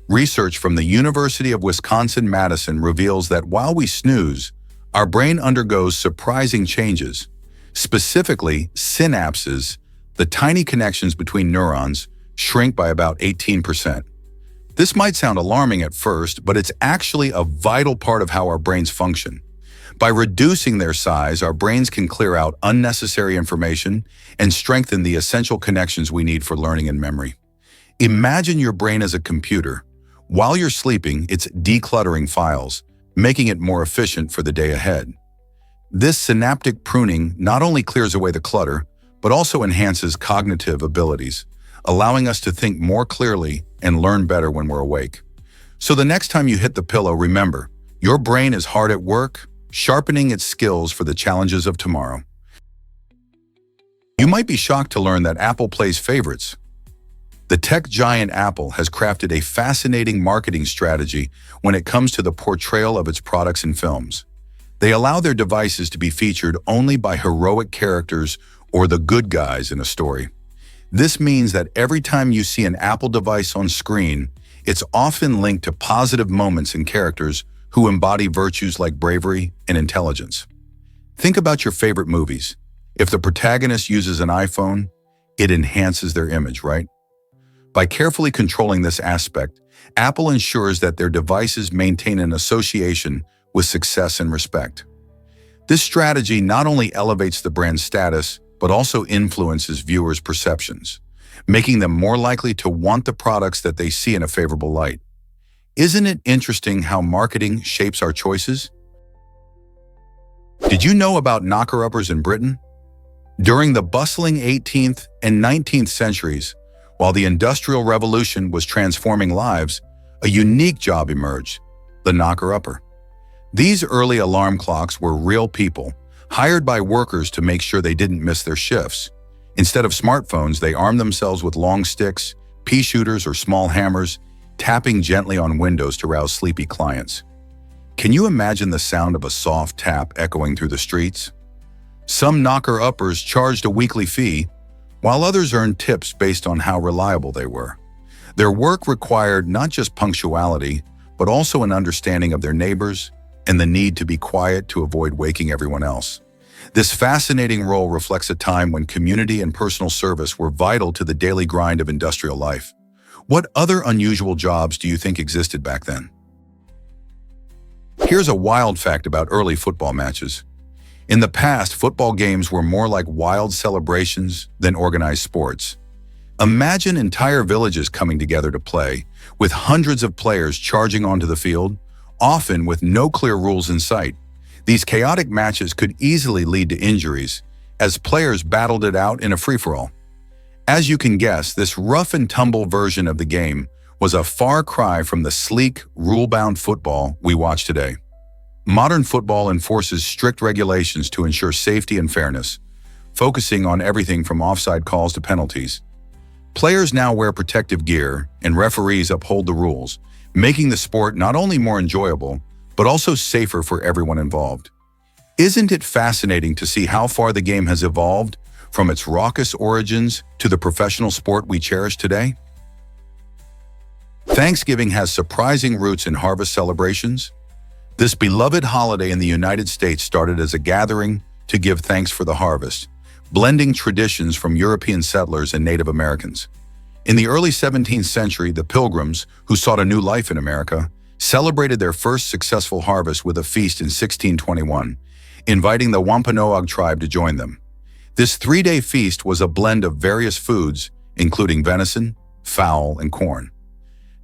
Research from the University of Wisconsin-Madison reveals that while we snooze, our brain undergoes surprising changes. Specifically, synapses, the tiny connections between neurons, shrink by about 18%. This might sound alarming at first, but it's actually a vital part of how our brains function. By reducing their size, our brains can clear out unnecessary information and strengthen the essential connections we need for learning and memory. Imagine your brain as a computer. While you're sleeping, it's decluttering files, making it more efficient for the day ahead. This synaptic pruning not only clears away the clutter, but also enhances cognitive abilities, allowing us to think more clearly and learn better when we're awake. So the next time you hit the pillow, remember, your brain is hard at work, sharpening its skills for the challenges of tomorrow. You might be shocked to learn that Apple plays favorites. The tech giant Apple has crafted a fascinating marketing strategy when it comes to the portrayal of its products and films. They allow their devices to be featured only by heroic characters or the good guys in a story. This means that every time you see an Apple device on screen, it's often linked to positive moments and characters who embody virtues like bravery and intelligence. Think about your favorite movies. If the protagonist uses an iPhone, it enhances their image, right? By carefully controlling this aspect, Apple ensures that their devices maintain an association with success and respect. This strategy not only elevates the brand's status, but also influences viewers' perceptions, making them more likely to want the products that they see in a favorable light. Isn't it interesting how marketing shapes our choices? Did you know about knocker-uppers in Britain? During the bustling 18th and 19th centuries, while the Industrial Revolution was transforming lives, a unique job emerged: the knocker-upper. These early alarm clocks were real people, hired by workers to make sure they didn't miss their shifts. Instead of smartphones, they armed themselves with long sticks, pea shooters, or small hammers, tapping gently on windows to rouse sleepy clients. Can you imagine the sound of a soft tap echoing through the streets? Some knocker-uppers charged a weekly fee, while others earned tips based on how reliable they were. Their work required not just punctuality, but also an understanding of their neighbors and the need to be quiet to avoid waking everyone else. This fascinating role reflects a time when community and personal service were vital to the daily grind of industrial life. What other unusual jobs do you think existed back then? Here's a wild fact about early football matches. In the past, football games were more like wild celebrations than organized sports. Imagine entire villages coming together to play, with hundreds of players charging onto the field, often with no clear rules in sight. These chaotic matches could easily lead to injuries, as players battled it out in a free-for-all. As you can guess, this rough-and-tumble version of the game was a far cry from the sleek, rule-bound football we watch today. Modern football enforces strict regulations to ensure safety and fairness, focusing on everything from offside calls to penalties. Players now wear protective gear, and referees uphold the rules, making the sport not only more enjoyable, but also safer for everyone involved. Isn't it fascinating to see how far the game has evolved from its raucous origins to the professional sport we cherish today? Thanksgiving has surprising roots in harvest celebrations. This beloved holiday in the United States started as a gathering to give thanks for the harvest, blending traditions from European settlers and Native Americans. In the early 17th century, the Pilgrims, who sought a new life in America, celebrated their first successful harvest with a feast in 1621, inviting the Wampanoag tribe to join them. This three-day feast was a blend of various foods, including venison, fowl, and corn.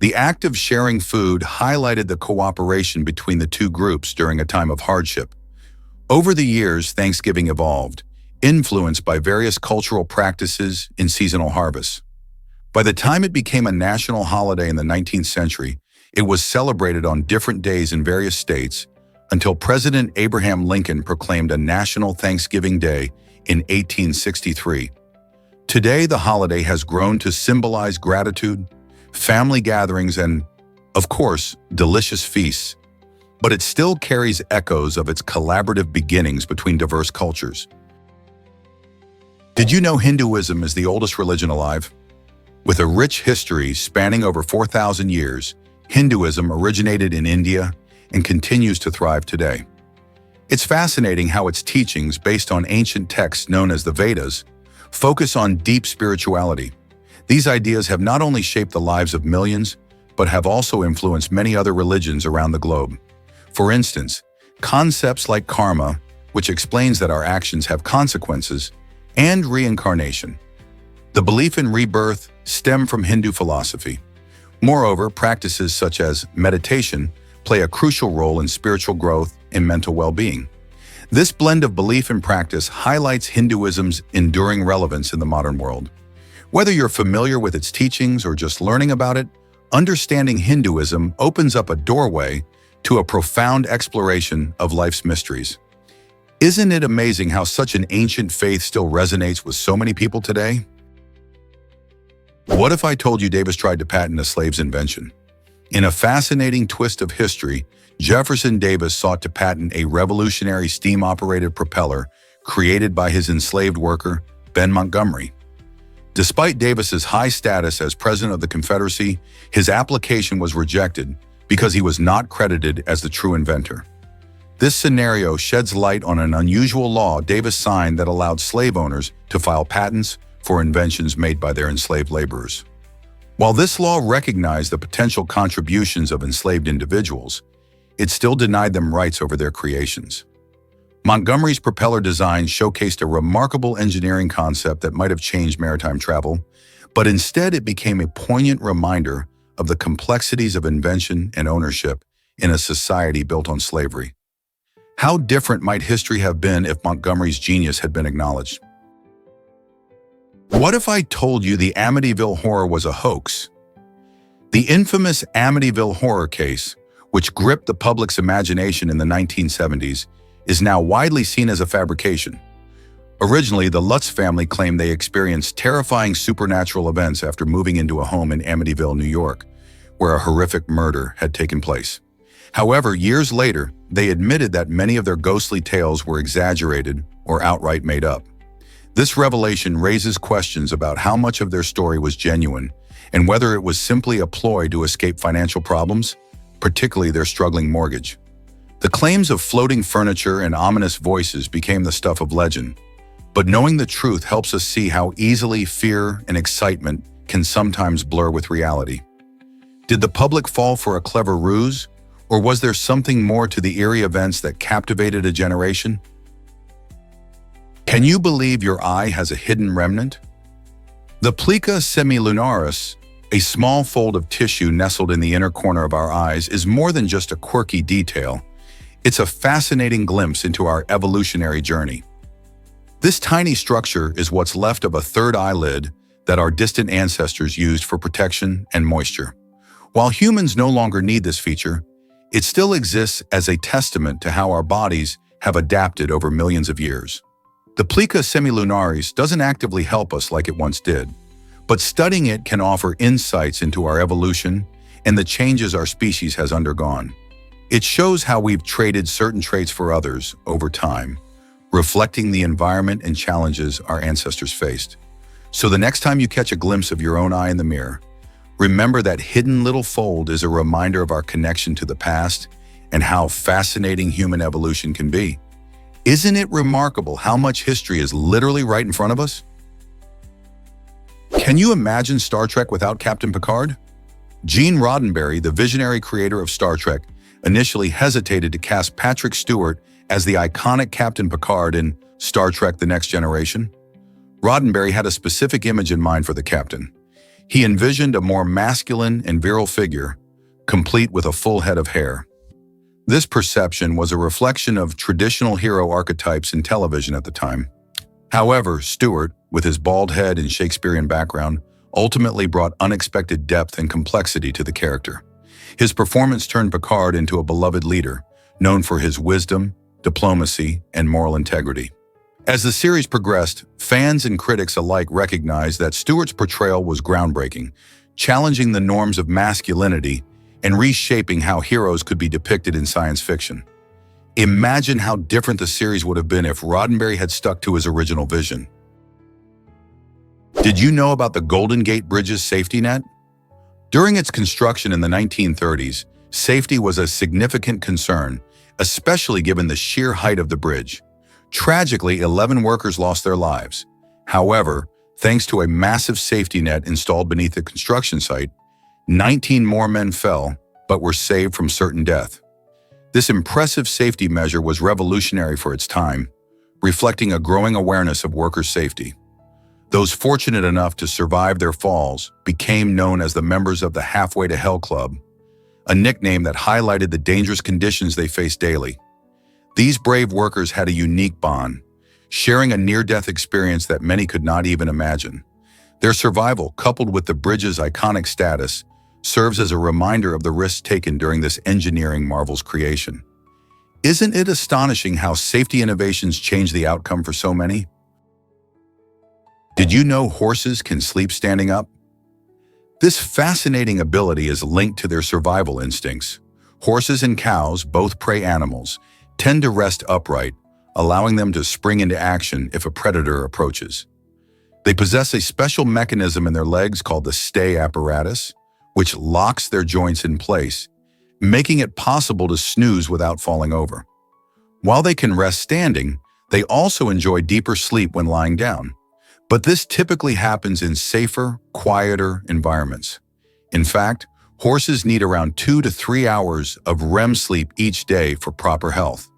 The act of sharing food highlighted the cooperation between the two groups during a time of hardship. Over the years, Thanksgiving evolved, influenced by various cultural practices in seasonal harvests. By the time it became a national holiday in the 19th century, it was celebrated on different days in various states until President Abraham Lincoln proclaimed a national Thanksgiving Day in 1863. Today, the holiday has grown to symbolize gratitude, family gatherings, and, Of course, delicious feasts, but it still carries echoes of its collaborative beginnings between diverse cultures. Did you know Hinduism is the oldest religion alive? With a rich history spanning over 4,000 years, Hinduism originated in India and continues to thrive today. It's fascinating how its teachings, based on ancient texts known as the Vedas, focus on deep spirituality. These ideas have not only shaped the lives of millions, but have also influenced many other religions around the globe. For instance, concepts like karma, which explains that our actions have consequences, and reincarnation. The belief in rebirth stem from Hindu philosophy. Moreover, practices such as meditation play a crucial role in spiritual growth and mental well-being. This blend of belief and practice highlights Hinduism's enduring relevance in the modern world. Whether you're familiar with its teachings or just learning about it, understanding Hinduism opens up a doorway to a profound exploration of life's mysteries. Isn't it amazing how such an ancient faith still resonates with so many people today? What if I told you Davis tried to patent a slave's invention? In a fascinating twist of history, Jefferson Davis sought to patent a revolutionary steam-operated propeller created by his enslaved worker, Ben Montgomery. Despite Davis's high status as President of the Confederacy, his application was rejected because he was not credited as the true inventor. This scenario sheds light on an unusual law Davis signed that allowed slave owners to file patents for inventions made by their enslaved laborers. While this law recognized the potential contributions of enslaved individuals, it still denied them rights over their creations. Montgomery's propeller design showcased a remarkable engineering concept that might have changed maritime travel, but instead it became a poignant reminder of the complexities of invention and ownership in a society built on slavery. How different might history have been if Montgomery's genius had been acknowledged? What if I told you the Amityville Horror was a hoax? The infamous Amityville Horror case, which gripped the public's imagination in the 1970s, is now widely seen as a fabrication. Originally, the Lutz family claimed they experienced terrifying supernatural events after moving into a home in Amityville, New York, where a horrific murder had taken place. However, years later, they admitted that many of their ghostly tales were exaggerated or outright made up. This revelation raises questions about how much of their story was genuine and whether it was simply a ploy to escape financial problems, particularly their struggling mortgage. The claims of floating furniture and ominous voices became the stuff of legend, but knowing the truth helps us see how easily fear and excitement can sometimes blur with reality. Did the public fall for a clever ruse, or was there something more to the eerie events that captivated a generation? Can you believe your eye has a hidden remnant? The plica semilunaris, a small fold of tissue nestled in the inner corner of our eyes, is more than just a quirky detail. It's a fascinating glimpse into our evolutionary journey. This tiny structure is what's left of a third eyelid that our distant ancestors used for protection and moisture. While humans no longer need this feature, it still exists as a testament to how our bodies have adapted over millions of years. The plica semilunaris doesn't actively help us like it once did, but studying it can offer insights into our evolution and the changes our species has undergone. It shows how we've traded certain traits for others over time, reflecting the environment and challenges our ancestors faced. So the next time you catch a glimpse of your own eye in the mirror, remember that hidden little fold is a reminder of our connection to the past and how fascinating human evolution can be. Isn't it remarkable how much history is literally right in front of us? Can you imagine Star Trek without Captain Picard? Gene Roddenberry, the visionary creator of Star Trek, initially hesitated to cast Patrick Stewart as the iconic Captain Picard in Star Trek: The Next Generation. Roddenberry had a specific image in mind for the captain. He envisioned a more masculine and virile figure, complete with a full head of hair. This perception was a reflection of traditional hero archetypes in television at the time. However, Stewart, with his bald head and Shakespearean background, ultimately brought unexpected depth and complexity to the character. His performance turned Picard into a beloved leader, known for his wisdom, diplomacy, and moral integrity. As the series progressed, fans and critics alike recognized that Stewart's portrayal was groundbreaking, challenging the norms of masculinity and reshaping how heroes could be depicted in science fiction. Imagine how different the series would have been if Roddenberry had stuck to his original vision. Did you know about the Golden Gate Bridge's safety net? During its construction in the 1930s, safety was a significant concern, especially given the sheer height of the bridge. Tragically, 11 workers lost their lives. However, thanks to a massive safety net installed beneath the construction site, 19 more men fell, but were saved from certain death. This impressive safety measure was revolutionary for its time, reflecting a growing awareness of workers' safety. Those fortunate enough to survive their falls became known as the members of the Halfway to Hell Club, a nickname that highlighted the dangerous conditions they faced daily. These brave workers had a unique bond, sharing a near-death experience that many could not even imagine. Their survival, coupled with the bridge's iconic status, serves as a reminder of the risks taken during this engineering marvel's creation. Isn't it astonishing how safety innovations change the outcome for so many? Did you know horses can sleep standing up? This fascinating ability is linked to their survival instincts. Horses and cows, both prey animals, tend to rest upright, allowing them to spring into action if a predator approaches. They possess a special mechanism in their legs called the stay apparatus, which locks their joints in place, making it possible to snooze without falling over. While they can rest standing, they also enjoy deeper sleep when lying down. But this typically happens in safer, quieter environments. In fact, horses need around 2 to 3 hours of REM sleep each day for proper health.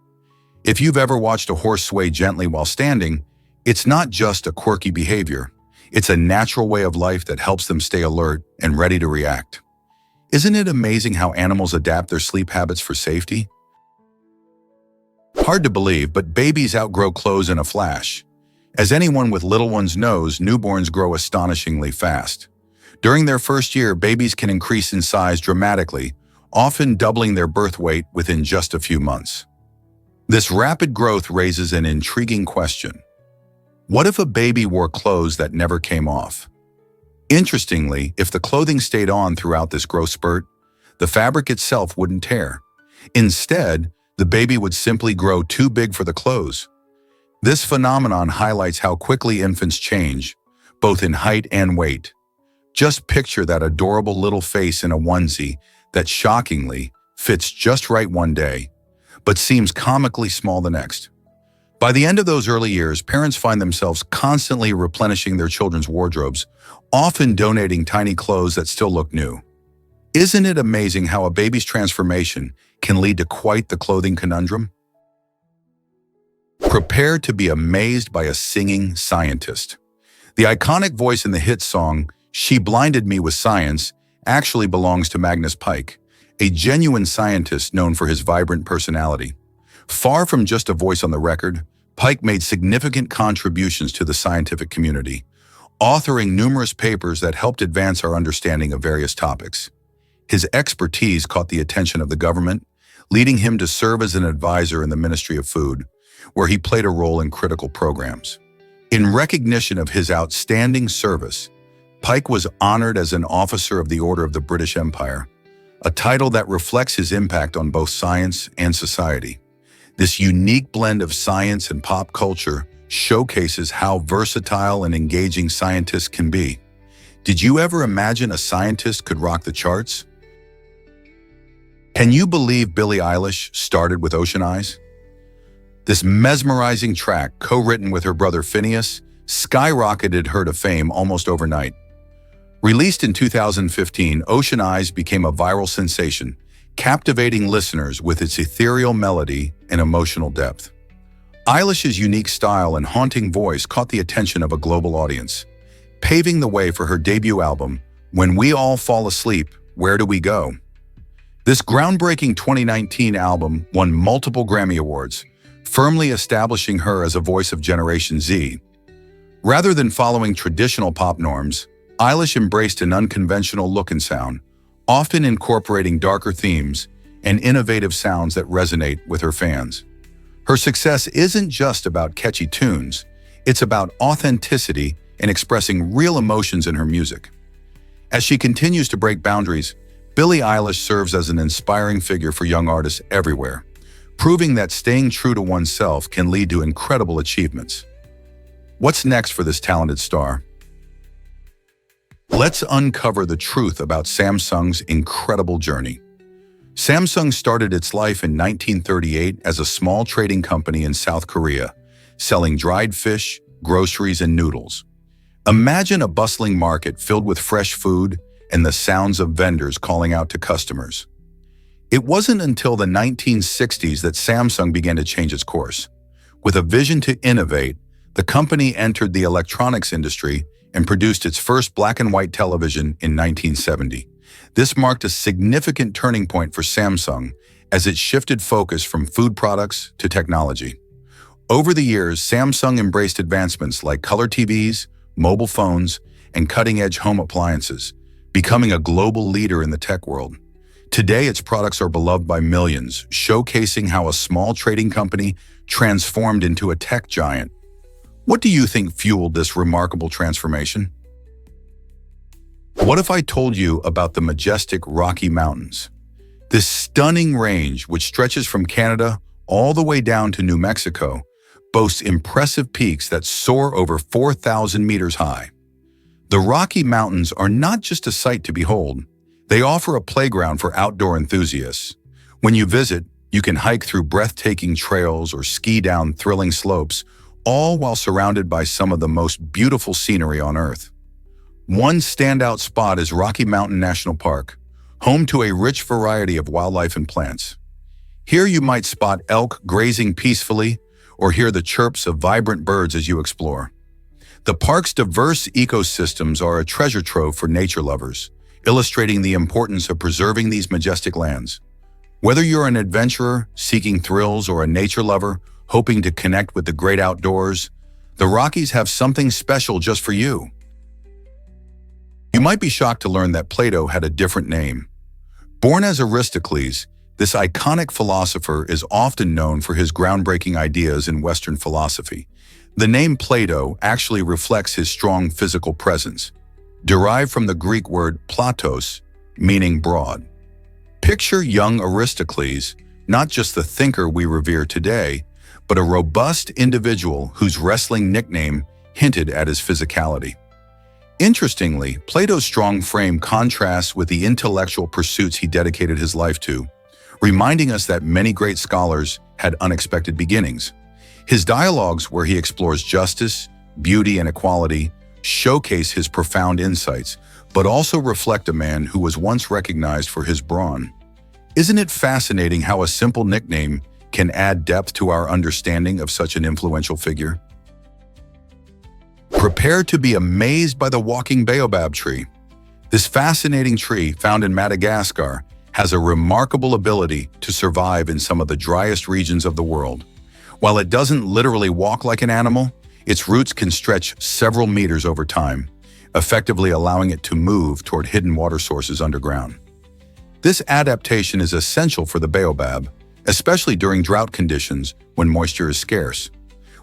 If you've ever watched a horse sway gently while standing, it's not just a quirky behavior. It's a natural way of life that helps them stay alert and ready to react. Isn't it amazing how animals adapt their sleep habits for safety? Hard to believe, but babies outgrow clothes in a flash. As anyone with little ones knows, newborns grow astonishingly fast. During their first year, babies can increase in size dramatically, often doubling their birth weight within just a few months. This rapid growth raises an intriguing question. What if a baby wore clothes that never came off? Interestingly, if the clothing stayed on throughout this growth spurt, the fabric itself wouldn't tear. Instead, the baby would simply grow too big for the clothes. This phenomenon highlights how quickly infants change, both in height and weight. Just picture that adorable little face in a onesie that shockingly fits just right one day, but seems comically small the next. By the end of those early years, parents find themselves constantly replenishing their children's wardrobes, often donating tiny clothes that still look new. Isn't it amazing how a baby's transformation can lead to quite the clothing conundrum? Prepare to be amazed by a singing scientist. The iconic voice in the hit song, "She Blinded Me with Science," actually belongs to Magnus Pyke, a genuine scientist known for his vibrant personality. Far from just a voice on the record, Pyke made significant contributions to the scientific community, authoring numerous papers that helped advance our understanding of various topics. His expertise caught the attention of the government, leading him to serve as an advisor in the Ministry of Food, where he played a role in critical programs. In recognition of his outstanding service, Pyke was honored as an Officer of the Order of the British Empire, a title that reflects his impact on both science and society. This unique blend of science and pop culture showcases how versatile and engaging scientists can be. Did you ever imagine a scientist could rock the charts? Can you believe Billie Eilish started with Ocean Eyes? This mesmerizing track, co-written with her brother Phineas, skyrocketed her to fame almost overnight. Released in 2015, Ocean Eyes became a viral sensation, captivating listeners with its ethereal melody and emotional depth. Eilish's unique style and haunting voice caught the attention of a global audience, paving the way for her debut album, When We All Fall Asleep, Where Do We Go? This groundbreaking 2019 album won multiple Grammy Awards, firmly establishing her as a voice of Generation Z. Rather than following traditional pop norms, Eilish embraced an unconventional look and sound, often incorporating darker themes and innovative sounds that resonate with her fans. Her success isn't just about catchy tunes, it's about authenticity and expressing real emotions in her music. As she continues to break boundaries, Billie Eilish serves as an inspiring figure for young artists everywhere, proving that staying true to oneself can lead to incredible achievements. What's next for this talented star? Let's uncover the truth about Samsung's incredible journey. Samsung started its life in 1938 as a small trading company in South Korea, selling dried fish, groceries, and noodles. Imagine a bustling market filled with fresh food and the sounds of vendors calling out to customers. It wasn't until the 1960s that Samsung began to change its course. With a vision to innovate, the company entered the electronics industry and produced its first black and white television in 1970. This marked a significant turning point for Samsung as it shifted focus from food products to technology. Over the years, Samsung embraced advancements like color TVs, mobile phones, and cutting-edge home appliances, becoming a global leader in the tech world. Today, its products are beloved by millions, showcasing how a small trading company transformed into a tech giant. What do you think fueled this remarkable transformation? What if I told you about the majestic Rocky Mountains? This stunning range, which stretches from Canada all the way down to New Mexico, boasts impressive peaks that soar over 4,000 meters high. The Rocky Mountains are not just a sight to behold. They offer a playground for outdoor enthusiasts. When you visit, you can hike through breathtaking trails or ski down thrilling slopes, all while surrounded by some of the most beautiful scenery on Earth. One standout spot is Rocky Mountain National Park, home to a rich variety of wildlife and plants. Here you might spot elk grazing peacefully or hear the chirps of vibrant birds as you explore. The park's diverse ecosystems are a treasure trove for nature lovers, illustrating the importance of preserving these majestic lands. Whether you're an adventurer seeking thrills or a nature lover hoping to connect with the great outdoors, the Rockies have something special just for you. You might be shocked to learn that Plato had a different name. Born as Aristocles, this iconic philosopher is often known for his groundbreaking ideas in Western philosophy. The name Plato actually reflects his strong physical presence, derived from the Greek word platos, meaning broad. Picture young Aristocles, not just the thinker we revere today, but a robust individual whose wrestling nickname hinted at his physicality. Interestingly, Plato's strong frame contrasts with the intellectual pursuits he dedicated his life to, reminding us that many great scholars had unexpected beginnings. His dialogues, where he explores justice, beauty, and equality, showcase his profound insights, but also reflect a man who was once recognized for his brawn. Isn't it fascinating how a simple nickname can add depth to our understanding of such an influential figure? Prepare to be amazed by the walking baobab tree. This fascinating tree, found in Madagascar, has a remarkable ability to survive in some of the driest regions of the world. While it doesn't literally walk like an animal, its roots can stretch several meters over time, effectively allowing it to move toward hidden water sources underground. This adaptation is essential for the baobab, especially during drought conditions when moisture is scarce.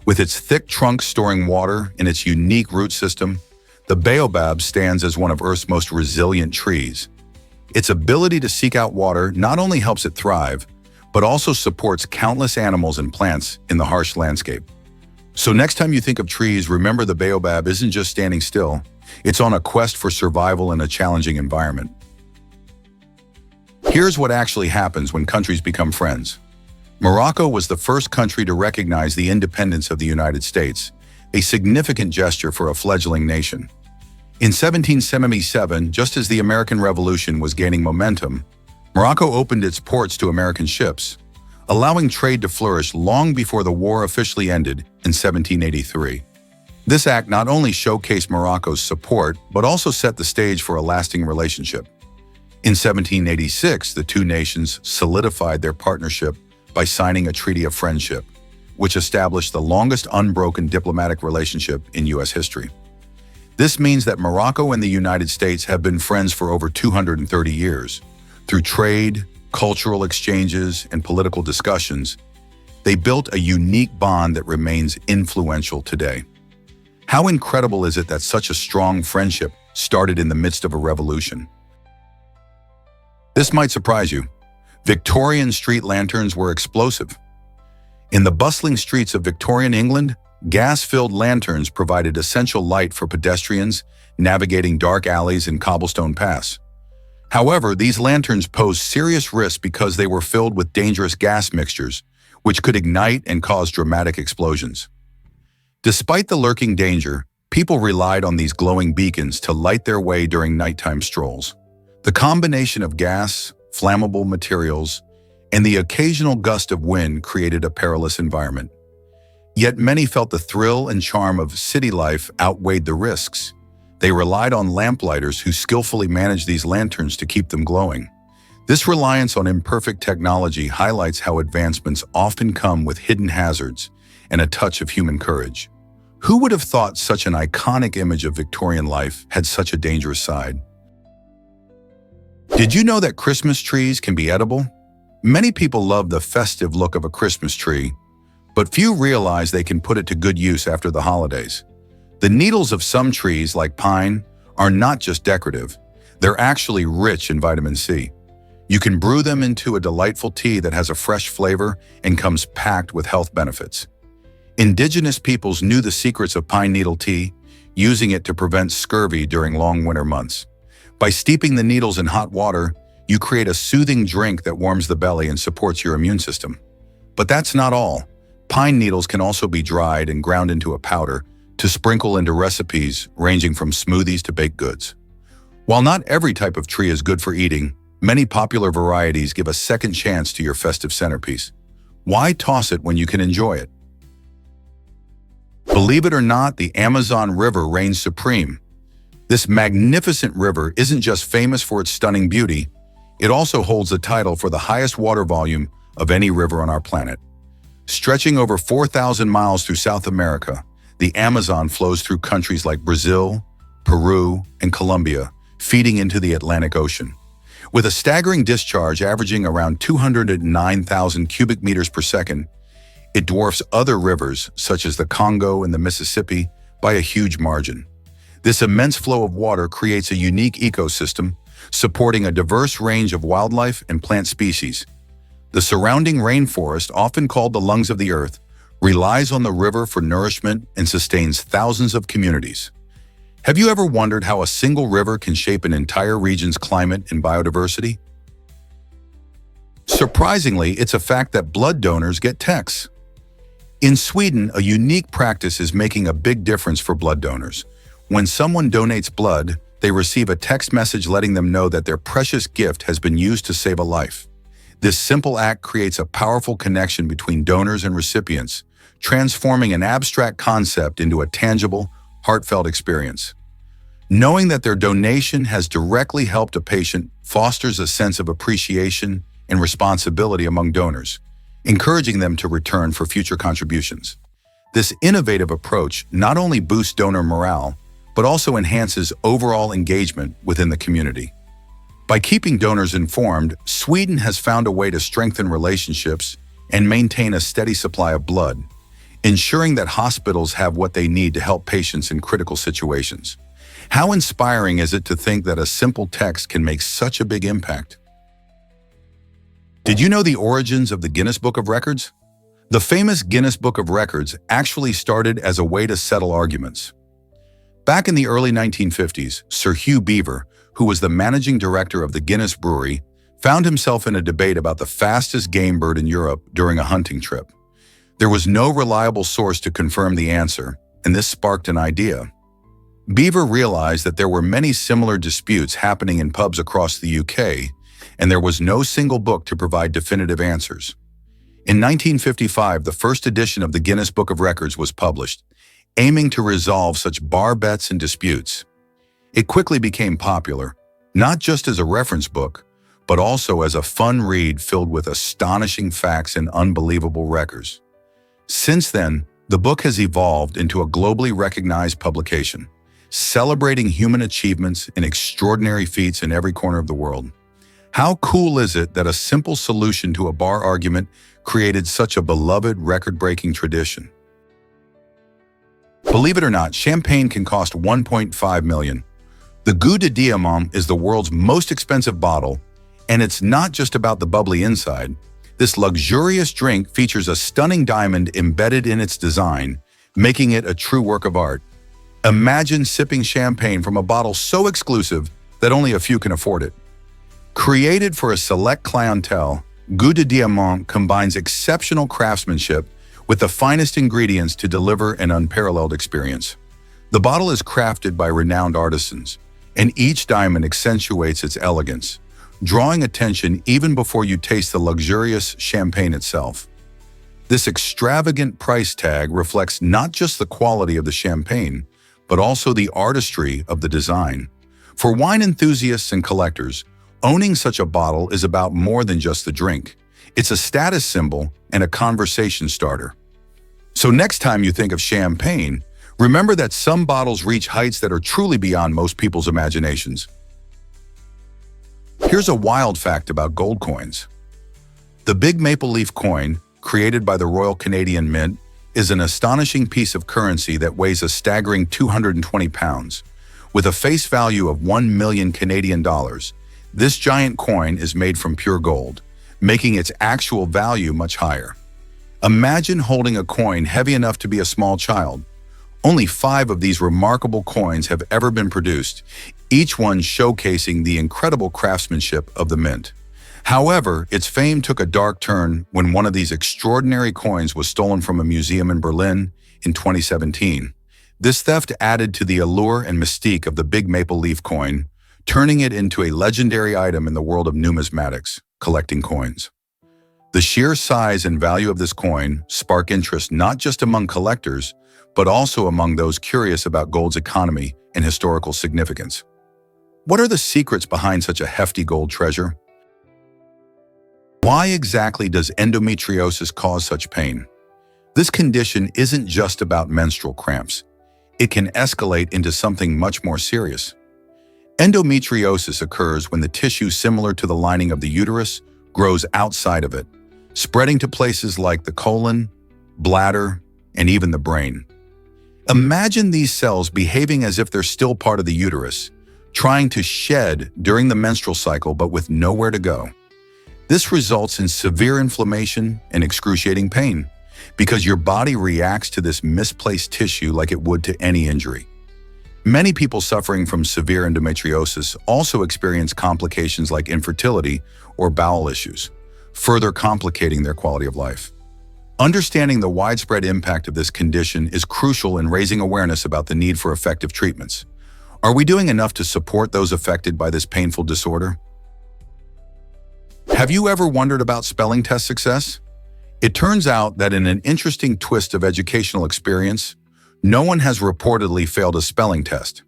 With its thick trunk storing water and its unique root system, the baobab stands as one of Earth's most resilient trees. Its ability to seek out water not only helps it thrive, but also supports countless animals and plants in the harsh landscape. So next time you think of trees, remember the baobab isn't just standing still, it's on a quest for survival in a challenging environment. Here's what actually happens when countries become friends. Morocco was the first country to recognize the independence of the United States, a significant gesture for a fledgling nation. In 1777, just as the American Revolution was gaining momentum, Morocco opened its ports to American ships, allowing trade to flourish long before the war officially ended in 1783. This act not only showcased Morocco's support, but also set the stage for a lasting relationship. In 1786, the two nations solidified their partnership by signing a treaty of friendship, which established the longest unbroken diplomatic relationship in U.S. history. This means that Morocco and the United States have been friends for over 230 years. Through trade, cultural exchanges, and political discussions, they built a unique bond that remains influential today. How incredible is it that such a strong friendship started in the midst of a revolution? This might surprise you. Victorian street lanterns were explosive. In the bustling streets of Victorian England, gas-filled lanterns provided essential light for pedestrians navigating dark alleys and cobblestone paths. However, these lanterns posed serious risks because they were filled with dangerous gas mixtures, which could ignite and cause dramatic explosions. Despite the lurking danger, people relied on these glowing beacons to light their way during nighttime strolls. The combination of gas, flammable materials, and the occasional gust of wind created a perilous environment. Yet many felt the thrill and charm of city life outweighed the risks. They relied on lamplighters who skillfully managed these lanterns to keep them glowing. This reliance on imperfect technology highlights how advancements often come with hidden hazards and a touch of human courage. Who would have thought such an iconic image of Victorian life had such a dangerous side? Did you know that Christmas trees can be edible? Many people love the festive look of a Christmas tree, but few realize they can put it to good use after the holidays. The needles of some trees, like pine, are not just decorative. They're actually rich in vitamin C. You can brew them into a delightful tea that has a fresh flavor and comes packed with health benefits. Indigenous peoples knew the secrets of pine needle tea, using it to prevent scurvy during long winter months. By steeping the needles in hot water, you create a soothing drink that warms the belly and supports your immune system. But that's not all. Pine needles can also be dried and ground into a powder to sprinkle into recipes ranging from smoothies to baked goods. While not every type of tree is good for eating, many popular varieties give a second chance to your festive centerpiece. Why toss it when you can enjoy it? Believe it or not, the Amazon River reigns supreme. This magnificent river isn't just famous for its stunning beauty, it also holds the title for the highest water volume of any river on our planet. Stretching over 4,000 miles through South America, the Amazon flows through countries like Brazil, Peru, and Colombia, feeding into the Atlantic Ocean. With a staggering discharge averaging around 209,000 cubic meters per second, it dwarfs other rivers such as the Congo and the Mississippi by a huge margin. This immense flow of water creates a unique ecosystem, supporting a diverse range of wildlife and plant species. The surrounding rainforest, often called the lungs of the earth, relies on the river for nourishment and sustains thousands of communities. Have you ever wondered how a single river can shape an entire region's climate and biodiversity? Surprisingly, it's a fact that blood donors get texts. In Sweden, a unique practice is making a big difference for blood donors. When someone donates blood, they receive a text message letting them know that their precious gift has been used to save a life. This simple act creates a powerful connection between donors and recipients, transforming an abstract concept into a tangible, heartfelt experience. Knowing that their donation has directly helped a patient fosters a sense of appreciation and responsibility among donors, encouraging them to return for future contributions. This innovative approach not only boosts donor morale, but also enhances overall engagement within the community. By keeping donors informed, Sweden has found a way to strengthen relationships and maintain a steady supply of blood, ensuring that hospitals have what they need to help patients in critical situations. How inspiring is it to think that a simple text can make such a big impact? Did you know the origins of the Guinness Book of Records? The famous Guinness Book of Records actually started as a way to settle arguments. Back in the early 1950s, Sir Hugh Beaver, who was the managing director of the Guinness Brewery, found himself in a debate about the fastest game bird in Europe during a hunting trip. There was no reliable source to confirm the answer, and this sparked an idea. Beaver realized that there were many similar disputes happening in pubs across the UK, and there was no single book to provide definitive answers. In 1955, the first edition of the Guinness Book of Records was published, aiming to resolve such bar bets and disputes. It quickly became popular, not just as a reference book, but also as a fun read filled with astonishing facts and unbelievable records. Since then, the book has evolved into a globally recognized publication, celebrating human achievements and extraordinary feats in every corner of the world. How cool is it that a simple solution to a bar argument created such a beloved record-breaking tradition? Believe it or not, champagne can cost $1.5 million. The Goût de Diamant is the world's most expensive bottle, And it's not just about the bubbly inside. This luxurious drink features a stunning diamond embedded in its design, making it a true work of art. Imagine sipping champagne from a bottle so exclusive that only a few can afford it. Created for a select clientele, Goût de Diamant combines exceptional craftsmanship with the finest ingredients to deliver an unparalleled experience. The bottle is crafted by renowned artisans, and each diamond accentuates its elegance, drawing attention even before you taste the luxurious champagne itself. This extravagant price tag reflects not just the quality of the champagne, but also the artistry of the design. For wine enthusiasts and collectors, owning such a bottle is about more than just the drink. It's a status symbol and a conversation starter. So next time you think of champagne, remember that some bottles reach heights that are truly beyond most people's imaginations. Here's a wild fact about gold coins. The big maple leaf coin, created by the Royal Canadian Mint, is an astonishing piece of currency that weighs a staggering 220 pounds. With a face value of 1 million Canadian dollars, this giant coin is made from pure gold, making its actual value much higher. Imagine holding a coin heavy enough to be a small child. Only 5 of these remarkable coins have ever been produced, each one showcasing the incredible craftsmanship of the mint. However, its fame took a dark turn when one of these extraordinary coins was stolen from a museum in Berlin in 2017. This theft added to the allure and mystique of the big maple leaf coin, turning it into a legendary item in the world of numismatics, collecting coins. The sheer size and value of this coin spark interest not just among collectors, but also among those curious about gold's economy and historical significance. What are the secrets behind such a hefty gold treasure? Why exactly does endometriosis cause such pain? This condition isn't just about menstrual cramps. It can escalate into something much more serious. Endometriosis occurs when the tissue similar to the lining of the uterus grows outside of it, spreading to places like the colon, bladder, and even the brain. Imagine these cells behaving as if they're still part of the uterus, trying to shed during the menstrual cycle but with nowhere to go. This results in severe inflammation and excruciating pain because your body reacts to this misplaced tissue like it would to any injury. Many people suffering from severe endometriosis also experience complications like infertility or bowel issues, further complicating their quality of life. Understanding the widespread impact of this condition is crucial in raising awareness about the need for effective treatments. Are we doing enough to support those affected by this painful disorder? Have you ever wondered about spelling test success? It turns out that in an interesting twist of educational experience, no one has reportedly failed a spelling test.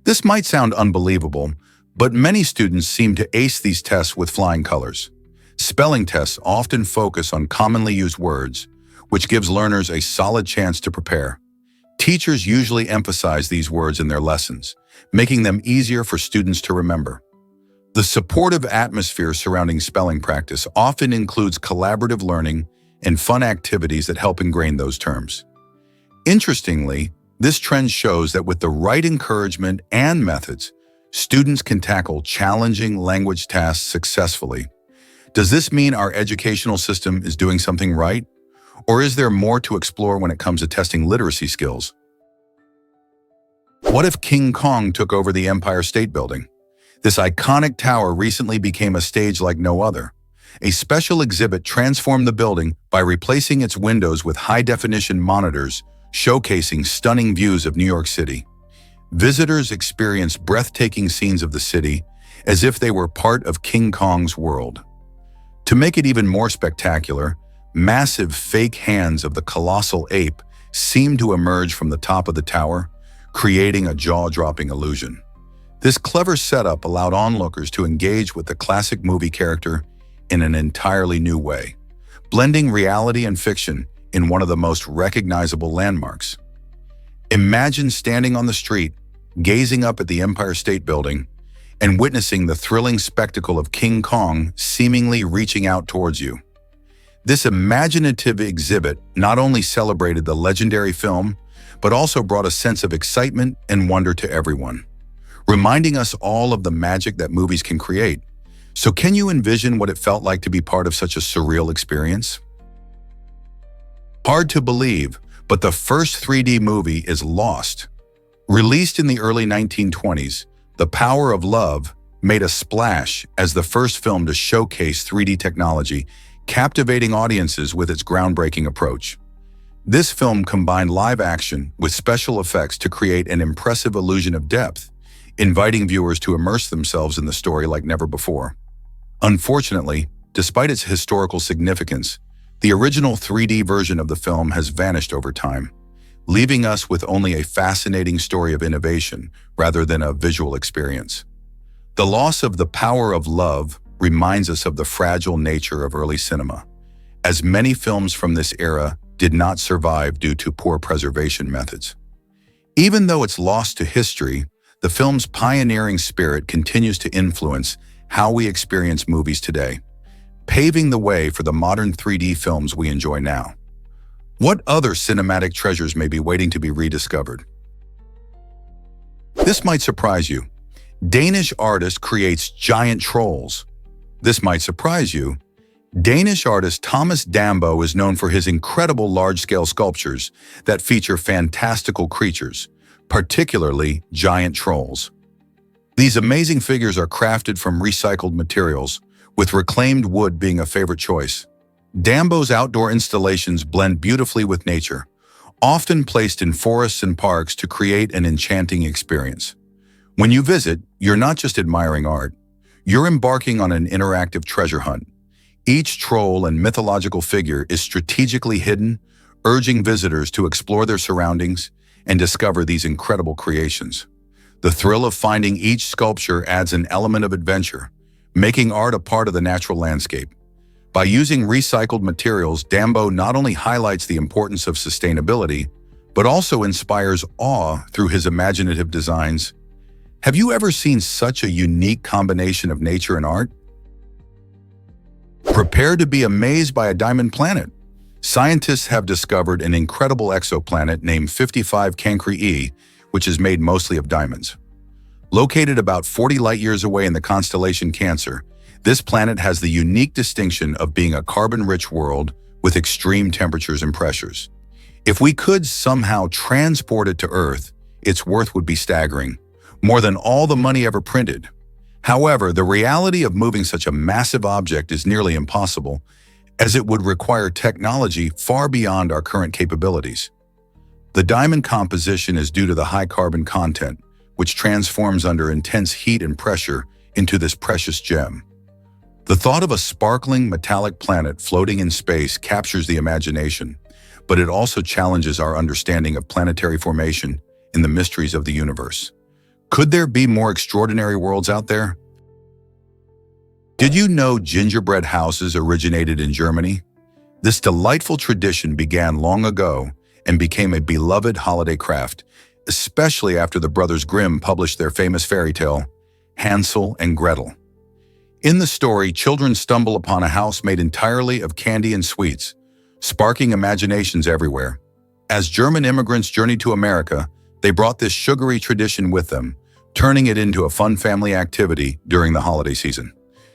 This might sound unbelievable, but many students seem to ace these tests with flying colors. Spelling tests often focus on commonly used words, which gives learners a solid chance to prepare. Teachers usually emphasize these words in their lessons, making them easier for students to remember. The supportive atmosphere surrounding spelling practice often includes collaborative learning and fun activities that help ingrain those terms. Interestingly, this trend shows that with the right encouragement and methods, students can tackle challenging language tasks successfully. Does this mean our educational system is doing something right? Or is there more to explore when it comes to testing literacy skills? What if King Kong took over the Empire State Building? This iconic tower recently became a stage like no other. A special exhibit transformed the building by replacing its windows with high-definition monitors, showcasing stunning views of New York City. Visitors experienced breathtaking scenes of the city as if they were part of King Kong's world. To make it even more spectacular, massive fake hands of the colossal ape seemed to emerge from the top of the tower, creating a jaw-dropping illusion. This clever setup allowed onlookers to engage with the classic movie character in an entirely new way, blending reality and fiction in one of the most recognizable landmarks. Imagine standing on the street, gazing up at the Empire State Building, and witnessing the thrilling spectacle of King Kong seemingly reaching out towards you. This imaginative exhibit not only celebrated the legendary film, but also brought a sense of excitement and wonder to everyone, reminding us all of the magic that movies can create. So can you envision what it felt like to be part of such a surreal experience? Hard to believe, but the first 3D movie is Lost. Released in the early 1920s, The Power of Love made a splash as the first film to showcase 3D technology, captivating audiences with its groundbreaking approach. This film combined live action with special effects to create an impressive illusion of depth, inviting viewers to immerse themselves in the story like never before. Unfortunately, despite its historical significance, the original 3D version of the film has vanished over time, leaving us with only a fascinating story of innovation rather than a visual experience. The loss of The Power of Love reminds us of the fragile nature of early cinema, as many films from this era did not survive due to poor preservation methods. Even though it's lost to history, the film's pioneering spirit continues to influence how we experience movies today, paving the way for the modern 3D films we enjoy now. What other cinematic treasures may be waiting to be rediscovered? This might surprise you. Danish artist creates giant trolls. This might surprise you. Danish artist Thomas Dambo is known for his incredible large-scale sculptures that feature fantastical creatures, particularly giant trolls. These amazing figures are crafted from recycled materials, with reclaimed wood being a favorite choice. Dambo's outdoor installations blend beautifully with nature, often placed in forests and parks to create an enchanting experience. When you visit, you're not just admiring art, you're embarking on an interactive treasure hunt. Each troll and mythological figure is strategically hidden, urging visitors to explore their surroundings and discover these incredible creations. The thrill of finding each sculpture adds an element of adventure, making art a part of the natural landscape. By using recycled materials, Dambo not only highlights the importance of sustainability, but also inspires awe through his imaginative designs. Have you ever seen such a unique combination of nature and art? Prepare to be amazed by a diamond planet. Scientists have discovered an incredible exoplanet named 55 Cancri E, which is made mostly of diamonds. Located about 40 light-years away in the constellation Cancer, this planet has the unique distinction of being a carbon-rich world with extreme temperatures and pressures. If we could somehow transport it to Earth, its worth would be staggering, more than all the money ever printed. However, the reality of moving such a massive object is nearly impossible, as it would require technology far beyond our current capabilities. The diamond composition is due to the high carbon content, which transforms under intense heat and pressure into this precious gem. The thought of a sparkling metallic planet floating in space captures the imagination, but it also challenges our understanding of planetary formation and the mysteries of the universe. Could there be more extraordinary worlds out there? Did you know gingerbread houses originated in Germany? This delightful tradition began long ago and became a beloved holiday craft, especially after the brothers Grimm published their famous fairy tale, Hansel and Gretel. In the story, children stumble upon a house made entirely of candy and sweets, sparking imaginations everywhere. As German immigrants journeyed to America, they brought this sugary tradition with them, turning it into a fun family activity during the holiday season.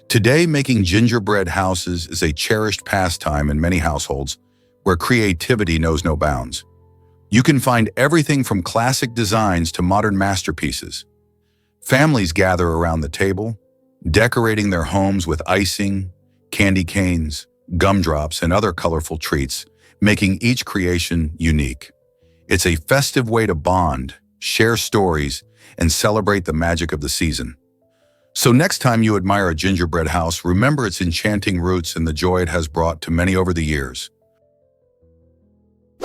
Today, making gingerbread houses is a cherished pastime in many households where creativity knows no bounds. You can find everything from classic designs to modern masterpieces. Families gather around the table, decorating their homes with icing, candy canes, gumdrops, and other colorful treats, making each creation unique. It's a festive way to bond, share stories, and celebrate the magic of the season. So next time you admire a gingerbread house, remember its enchanting roots and the joy it has brought to many over the years.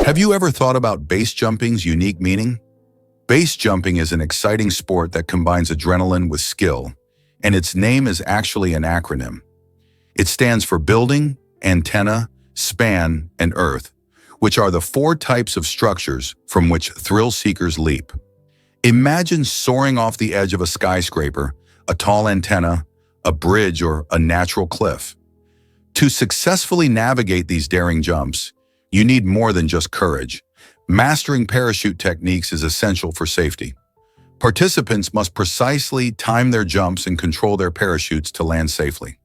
Have you ever thought about base jumping's unique meaning? Base jumping is an exciting sport that combines adrenaline with skill, and its name is actually an acronym. It stands for building, antenna, span, and earth, which are the 4 types of structures from which thrill seekers leap. Imagine soaring off the edge of a skyscraper, a tall antenna, a bridge, or a natural cliff. To successfully navigate these daring jumps, you need more than just courage. Mastering parachute techniques is essential for safety. Participants must precisely time their jumps and control their parachutes to land safely.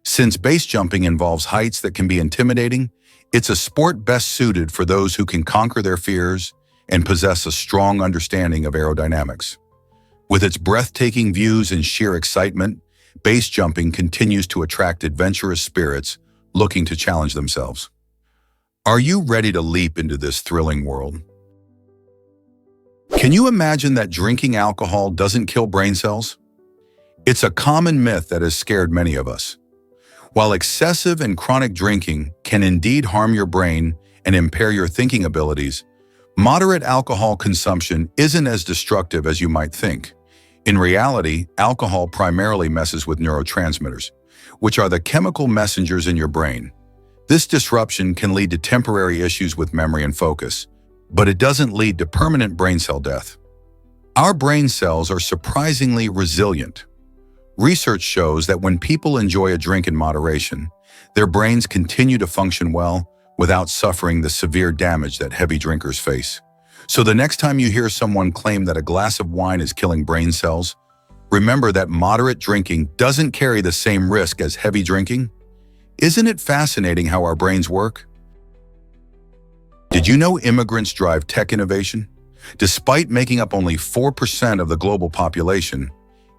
Since base jumping involves heights that can be intimidating, it's a sport best suited for those who can conquer their fears and possess a strong understanding of aerodynamics. With its breathtaking views and sheer excitement, base jumping continues to attract adventurous spirits looking to challenge themselves. Are you ready to leap into this thrilling world? Can you imagine that drinking alcohol doesn't kill brain cells? It's a common myth that has scared many of us. While excessive and chronic drinking can indeed harm your brain and impair your thinking abilities, moderate alcohol consumption isn't as destructive as you might think. In reality, alcohol primarily messes with neurotransmitters, which are the chemical messengers in your brain. This disruption can lead to temporary issues with memory and focus, but it doesn't lead to permanent brain cell death. Our brain cells are surprisingly resilient. Research shows that when people enjoy a drink in moderation, their brains continue to function well without suffering the severe damage that heavy drinkers face. So the next time you hear someone claim that a glass of wine is killing brain cells, remember that moderate drinking doesn't carry the same risk as heavy drinking. Isn't it fascinating how our brains work? Did you know immigrants drive tech innovation? Despite making up only 4% of the global population,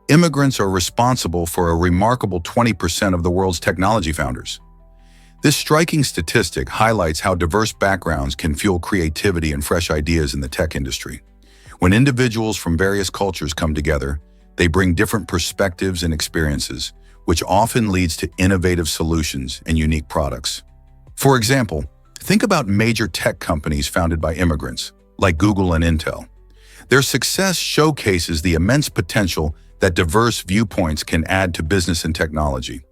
immigrants are responsible for a remarkable 20% of the world's technology founders. This striking statistic highlights how diverse backgrounds can fuel creativity and fresh ideas in the tech industry. When individuals from various cultures come together, they bring different perspectives and experiences, which often leads to innovative solutions and unique products. For example, think about major tech companies founded by immigrants, like Google and Intel. Their success showcases the immense potential that diverse viewpoints can add to business and technology.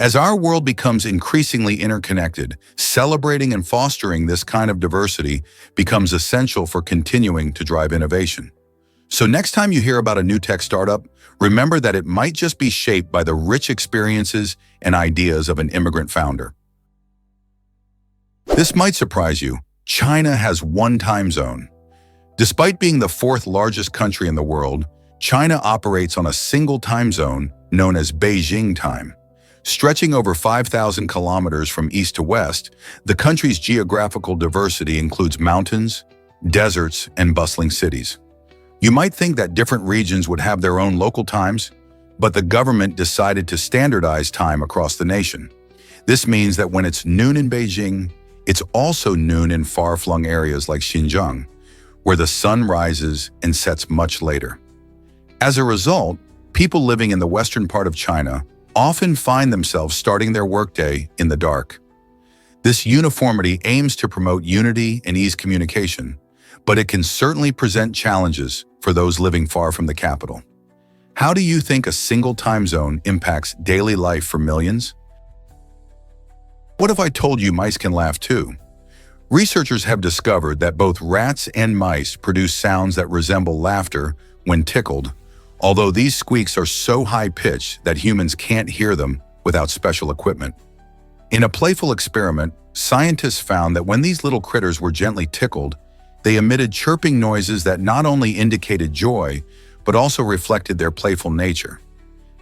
As our world becomes increasingly interconnected, celebrating and fostering this kind of diversity becomes essential for continuing to drive innovation. So next time you hear about a new tech startup, remember that it might just be shaped by the rich experiences and ideas of an immigrant founder. This might surprise you. China has one time zone. Despite being the fourth largest country in the world, China operates on a single time zone known as Beijing time. Stretching over 5,000 kilometers from east to west, the country's geographical diversity includes mountains, deserts, and bustling cities. You might think that different regions would have their own local times, but the government decided to standardize time across the nation. This means that when it's noon in Beijing, it's also noon in far-flung areas like Xinjiang, where the sun rises and sets much later. As a result, people living in the western part of China often find themselves starting their workday in the dark. This uniformity aims to promote unity and ease communication, but it can certainly present challenges for those living far from the capital. How do you think a single time zone impacts daily life for millions? What if I told you mice can laugh too? Researchers have discovered that both rats and mice produce sounds that resemble laughter when tickled, although these squeaks are so high-pitched that humans can't hear them without special equipment. In a playful experiment, scientists found that when these little critters were gently tickled, they emitted chirping noises that not only indicated joy, but also reflected their playful nature.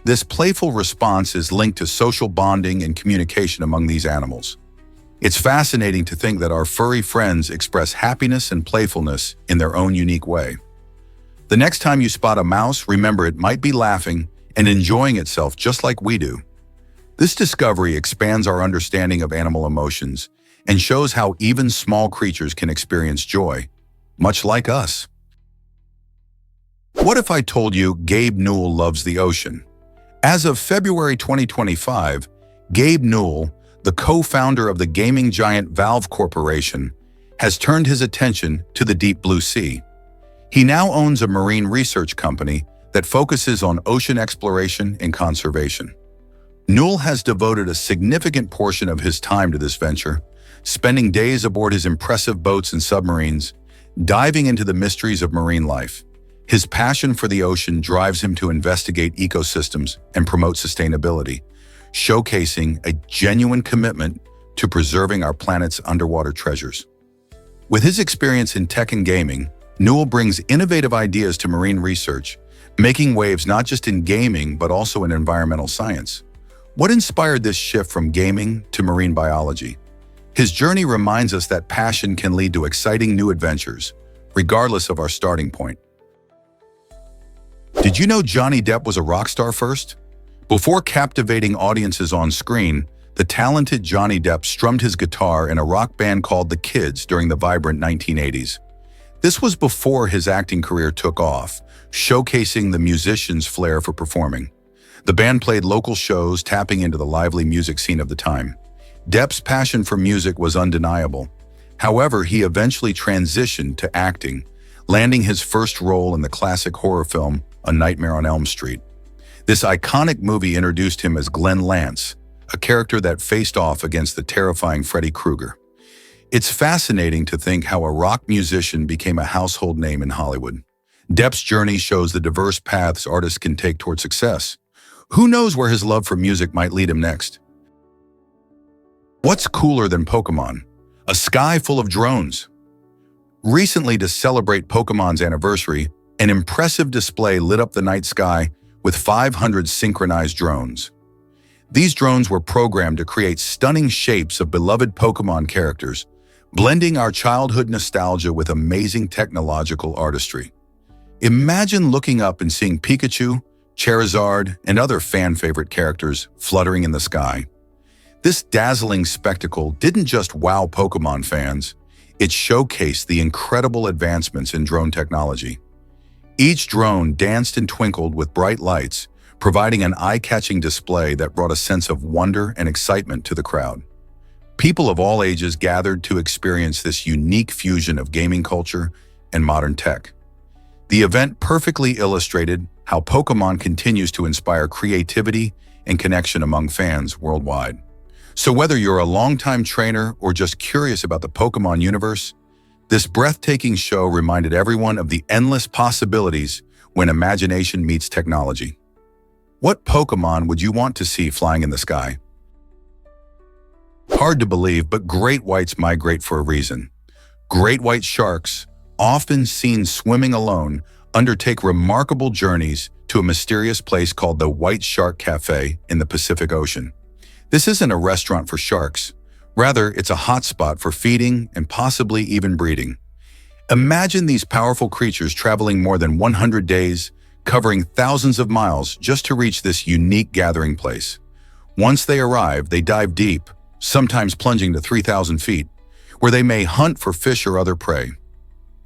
This playful response is linked to social bonding and communication among these animals. It's fascinating to think that our furry friends express happiness and playfulness in their own unique way. The next time you spot a mouse, remember it might be laughing and enjoying itself just like we do. This discovery expands our understanding of animal emotions and shows how even small creatures can experience joy, much like us. What if I told you Gabe Newell loves the ocean? As of February 2025, Gabe Newell, the co-founder of the gaming giant Valve Corporation, has turned his attention to the deep blue sea. He now owns a marine research company that focuses on ocean exploration and conservation. Newell has devoted a significant portion of his time to this venture, spending days aboard his impressive boats and submarines, diving into the mysteries of marine life. His passion for the ocean drives him to investigate ecosystems and promote sustainability, showcasing a genuine commitment to preserving our planet's underwater treasures. With his experience in tech and gaming, Newell brings innovative ideas to marine research, making waves not just in gaming but also in environmental science. What inspired this shift from gaming to marine biology? His journey reminds us that passion can lead to exciting new adventures, regardless of our starting point. Did you know Johnny Depp was a rock star first? Before captivating audiences on screen, the talented Johnny Depp strummed his guitar in a rock band called The Kids during the vibrant 1980s. This was before his acting career took off, showcasing the musician's flair for performing. The band played local shows, tapping into the lively music scene of the time. Depp's passion for music was undeniable. However, he eventually transitioned to acting, landing his first role in the classic horror film A Nightmare on Elm Street. This iconic movie introduced him as Glenn Lance, a character that faced off against the terrifying Freddy Krueger. It's fascinating to think how a rock musician became a household name in Hollywood. Depp's journey shows the diverse paths artists can take toward success. Who knows where his love for music might lead him next? What's cooler than Pokémon? A sky full of drones. Recently, to celebrate Pokémon's anniversary, an impressive display lit up the night sky with 500 synchronized drones. These drones were programmed to create stunning shapes of beloved Pokémon characters, blending our childhood nostalgia with amazing technological artistry. Imagine looking up and seeing Pikachu, Charizard, and other fan-favorite characters fluttering in the sky. This dazzling spectacle didn't just wow Pokémon fans, it showcased the incredible advancements in drone technology. Each drone danced and twinkled with bright lights, providing an eye-catching display that brought a sense of wonder and excitement to the crowd. People of all ages gathered to experience this unique fusion of gaming culture and modern tech. The event perfectly illustrated how Pokémon continues to inspire creativity and connection among fans worldwide. So whether you're a longtime trainer or just curious about the Pokémon universe, this breathtaking show reminded everyone of the endless possibilities when imagination meets technology. What Pokémon would you want to see flying in the sky? Hard to believe, but great whites migrate for a reason. Great white sharks, often seen swimming alone, undertake remarkable journeys to a mysterious place called the White Shark Cafe in the Pacific Ocean. This isn't a restaurant for sharks. Rather, it's a hotspot for feeding and possibly even breeding. Imagine these powerful creatures traveling more than 100 days, covering thousands of miles just to reach this unique gathering place. Once they arrive, they dive deep, sometimes plunging to 3,000 feet, where they may hunt for fish or other prey.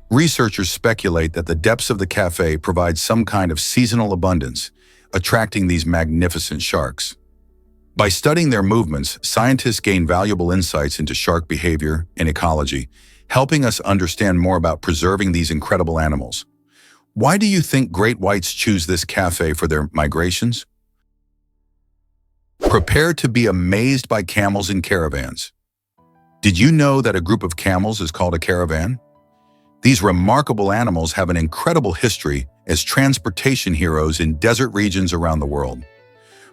Researchers speculate that the depths of the cafe provide some kind of seasonal abundance, attracting these magnificent sharks. By studying their movements, scientists gain valuable insights into shark behavior and ecology, helping us understand more about preserving these incredible animals. Why do you think great whites choose this cafe for their migrations? Prepare to be amazed by camels in caravans. Did you know that a group of camels is called a caravan? These remarkable animals have an incredible history as transportation heroes in desert regions around the world.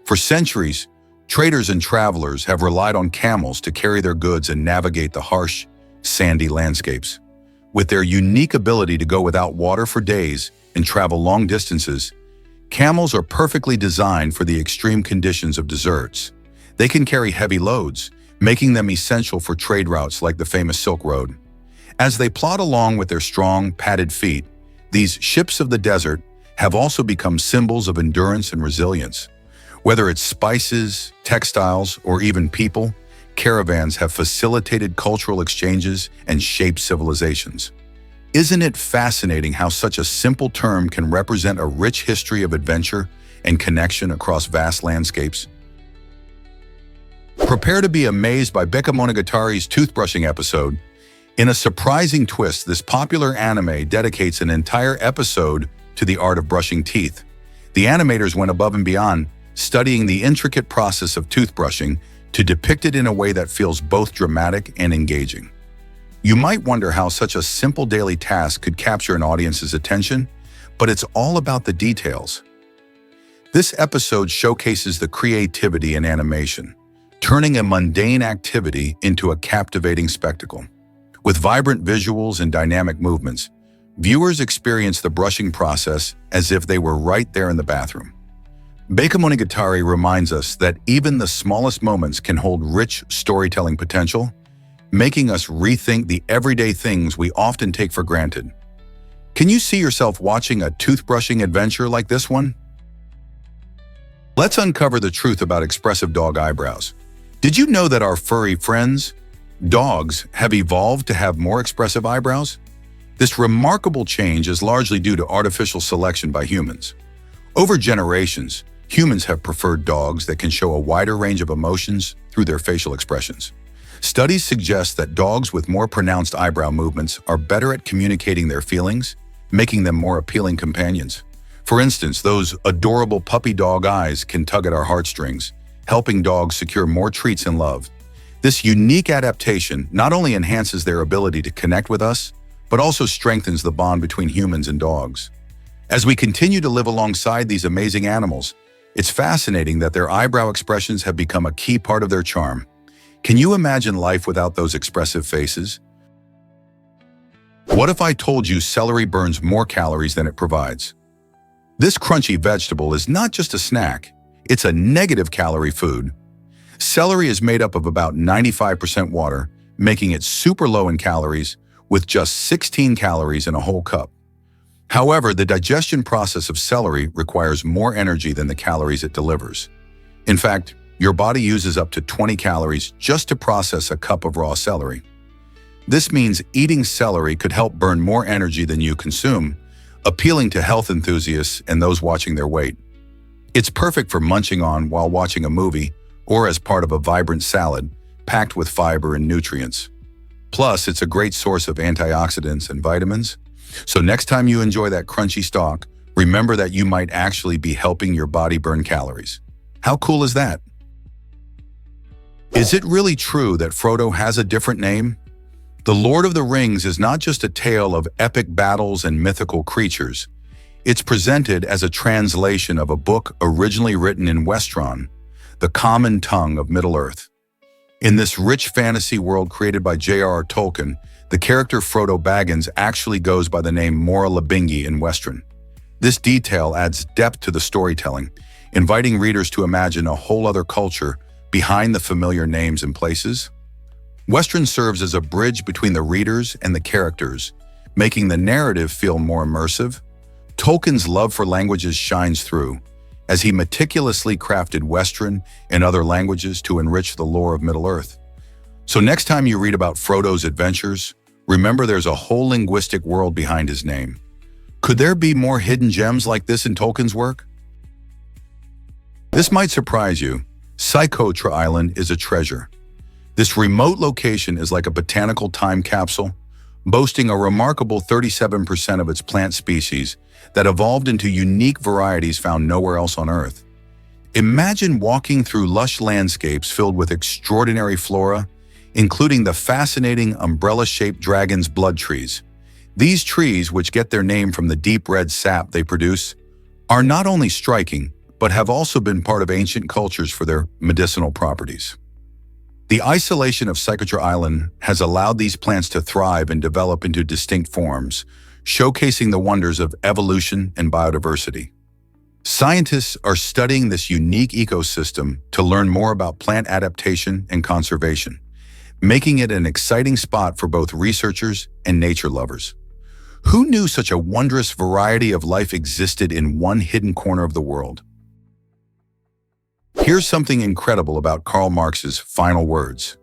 For centuries, traders and travelers have relied on camels to carry their goods and navigate the harsh, sandy landscapes. With their unique ability to go without water for days and travel long distances, camels are perfectly designed for the extreme conditions of deserts. They can carry heavy loads, making them essential for trade routes like the famous Silk Road. As they plod along with their strong, padded feet, these ships of the desert have also become symbols of endurance and resilience. Whether it's spices, textiles, or even people, caravans have facilitated cultural exchanges and shaped civilizations. Isn't it fascinating how such a simple term can represent a rich history of adventure and connection across vast landscapes? Prepare to be amazed by Bakemonogatari's toothbrushing episode. In a surprising twist, this popular anime dedicates an entire episode to the art of brushing teeth. The animators went above and beyond, studying the intricate process of toothbrushing to depict it in a way that feels both dramatic and engaging. You might wonder how such a simple daily task could capture an audience's attention, but it's all about the details. This episode showcases the creativity in animation, turning a mundane activity into a captivating spectacle. With vibrant visuals and dynamic movements, Viewers experience the brushing process as if they were right there in the bathroom. Bakemonogatari reminds us that even the smallest moments can hold rich storytelling potential, making us rethink the everyday things we often take for granted. Can you see yourself watching a toothbrushing adventure like this one? Let's uncover the truth about expressive dog eyebrows. Did you know that our furry friends, dogs, have evolved to have more expressive eyebrows? This remarkable change is largely due to artificial selection by humans. Over generations, humans have preferred dogs that can show a wider range of emotions through their facial expressions. Studies suggest that dogs with more pronounced eyebrow movements are better at communicating their feelings, making them more appealing companions. For instance, those adorable puppy dog eyes can tug at our heartstrings, helping dogs secure more treats and love. This unique adaptation not only enhances their ability to connect with us, but also strengthens the bond between humans and dogs. As we continue to live alongside these amazing animals, it's fascinating that their eyebrow expressions have become a key part of their charm. Can you imagine life without those expressive faces? What if I told you celery burns more calories than it provides? This crunchy vegetable is not just a snack, it's a negative calorie food. Celery is made up of about 95% water, making it super low in calories, with just 16 calories in a whole cup. However, the digestion process of celery requires more energy than the calories it delivers. In fact, your body uses up to 20 calories just to process a cup of raw celery. This means eating celery could help burn more energy than you consume, appealing to health enthusiasts and those watching their weight. It's perfect for munching on while watching a movie or as part of a vibrant salad packed with fiber and nutrients. Plus, it's a great source of antioxidants and vitamins. So next time you enjoy that crunchy stalk, remember that you might actually be helping your body burn calories. How cool is that? Is it really true that Frodo has a different name? The Lord of the Rings is not just a tale of epic battles and mythical creatures. It's presented as a translation of a book originally written in Westron, the common tongue of Middle-earth. In this rich fantasy world created by J.R.R. Tolkien, the character Frodo Baggins actually goes by the name Mora Labingi in Westron. This detail adds depth to the storytelling, inviting readers to imagine a whole other culture behind the familiar names and places. Westron serves as a bridge between the readers and the characters, making the narrative feel more immersive. Tolkien's love for languages shines through, as he meticulously crafted Westron and other languages to enrich the lore of Middle-earth. So next time you read about Frodo's adventures, remember there's a whole linguistic world behind his name. Could there be more hidden gems like this in Tolkien's work? This might surprise you. Socotra Island is a treasure. This remote location is like a botanical time capsule, boasting a remarkable 37% of its plant species that evolved into unique varieties found nowhere else on Earth. Imagine walking through lush landscapes filled with extraordinary flora, including the fascinating umbrella-shaped dragon's blood trees. These trees, which get their name from the deep red sap they produce, are not only striking, but have also been part of ancient cultures for their medicinal properties. The isolation of Socotra Island has allowed these plants to thrive and develop into distinct forms, showcasing the wonders of evolution and biodiversity. Scientists are studying this unique ecosystem to learn more about plant adaptation and conservation, making it an exciting spot for both researchers and nature lovers. Who knew such a wondrous variety of life existed in one hidden corner of the world? Here's something incredible about Karl Marx's final words.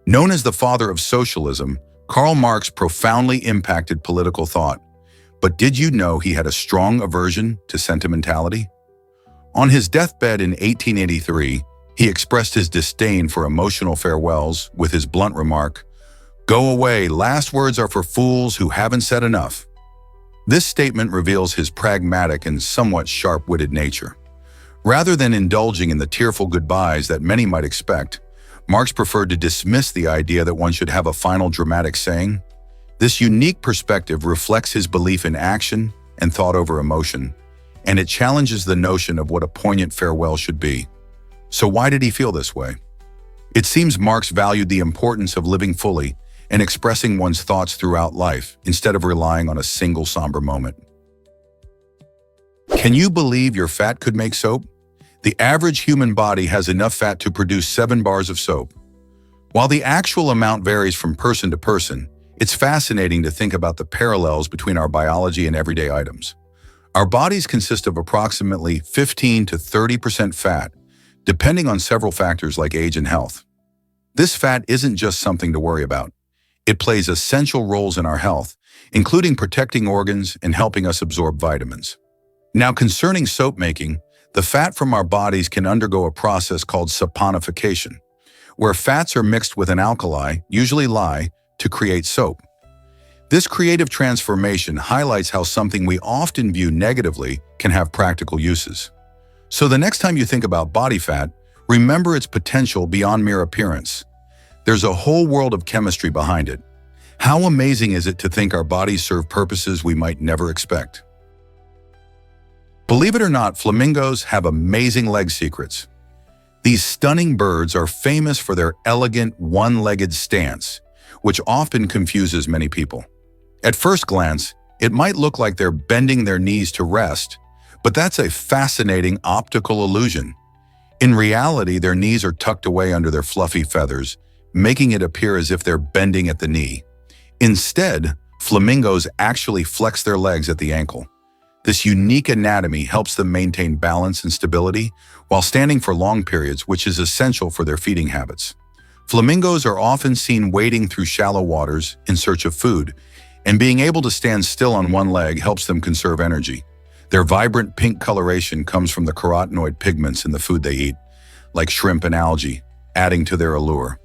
Known as the father of socialism, Karl Marx profoundly impacted political thought. But did you know he had a strong aversion to sentimentality? On his deathbed in 1883, he expressed his disdain for emotional farewells with his blunt remark, "Go away, last words are for fools who haven't said enough." This statement reveals his pragmatic and somewhat sharp-witted nature. Rather than indulging in the tearful goodbyes that many might expect, Marx preferred to dismiss the idea that one should have a final dramatic saying. This unique perspective reflects his belief in action and thought over emotion, and it challenges the notion of what a poignant farewell should be. So why did he feel this way? It seems Marx valued the importance of living fully and expressing one's thoughts throughout life instead of relying on a single somber moment. Can you believe your fat could make soap? The average human body has enough fat to produce 7 bars of soap. While the actual amount varies from person to person, it's fascinating to think about the parallels between our biology and everyday items. Our bodies consist of approximately 15 to 30% fat, depending on several factors like age and health. This fat isn't just something to worry about. It plays essential roles in our health, including protecting organs and helping us absorb vitamins. Now, concerning soap making, the fat from our bodies can undergo a process called saponification, where fats are mixed with an alkali, usually lye, to create soap. This creative transformation highlights how something we often view negatively can have practical uses. So the next time you think about body fat, remember its potential beyond mere appearance. There's a whole world of chemistry behind it. How amazing is it to think our bodies serve purposes we might never expect? Believe it or not, flamingos have amazing leg secrets. These stunning birds are famous for their elegant, one-legged stance, which often confuses many people. At first glance, it might look like they're bending their knees to rest, but that's a fascinating optical illusion. In reality, their knees are tucked away under their fluffy feathers, making it appear as if they're bending at the knee. Instead, flamingos actually flex their legs at the ankle. This unique anatomy helps them maintain balance and stability while standing for long periods, which is essential for their feeding habits. Flamingos are often seen wading through shallow waters in search of food, and being able to stand still on one leg helps them conserve energy. Their vibrant pink coloration comes from the carotenoid pigments in the food they eat, like shrimp and algae, adding to their allure.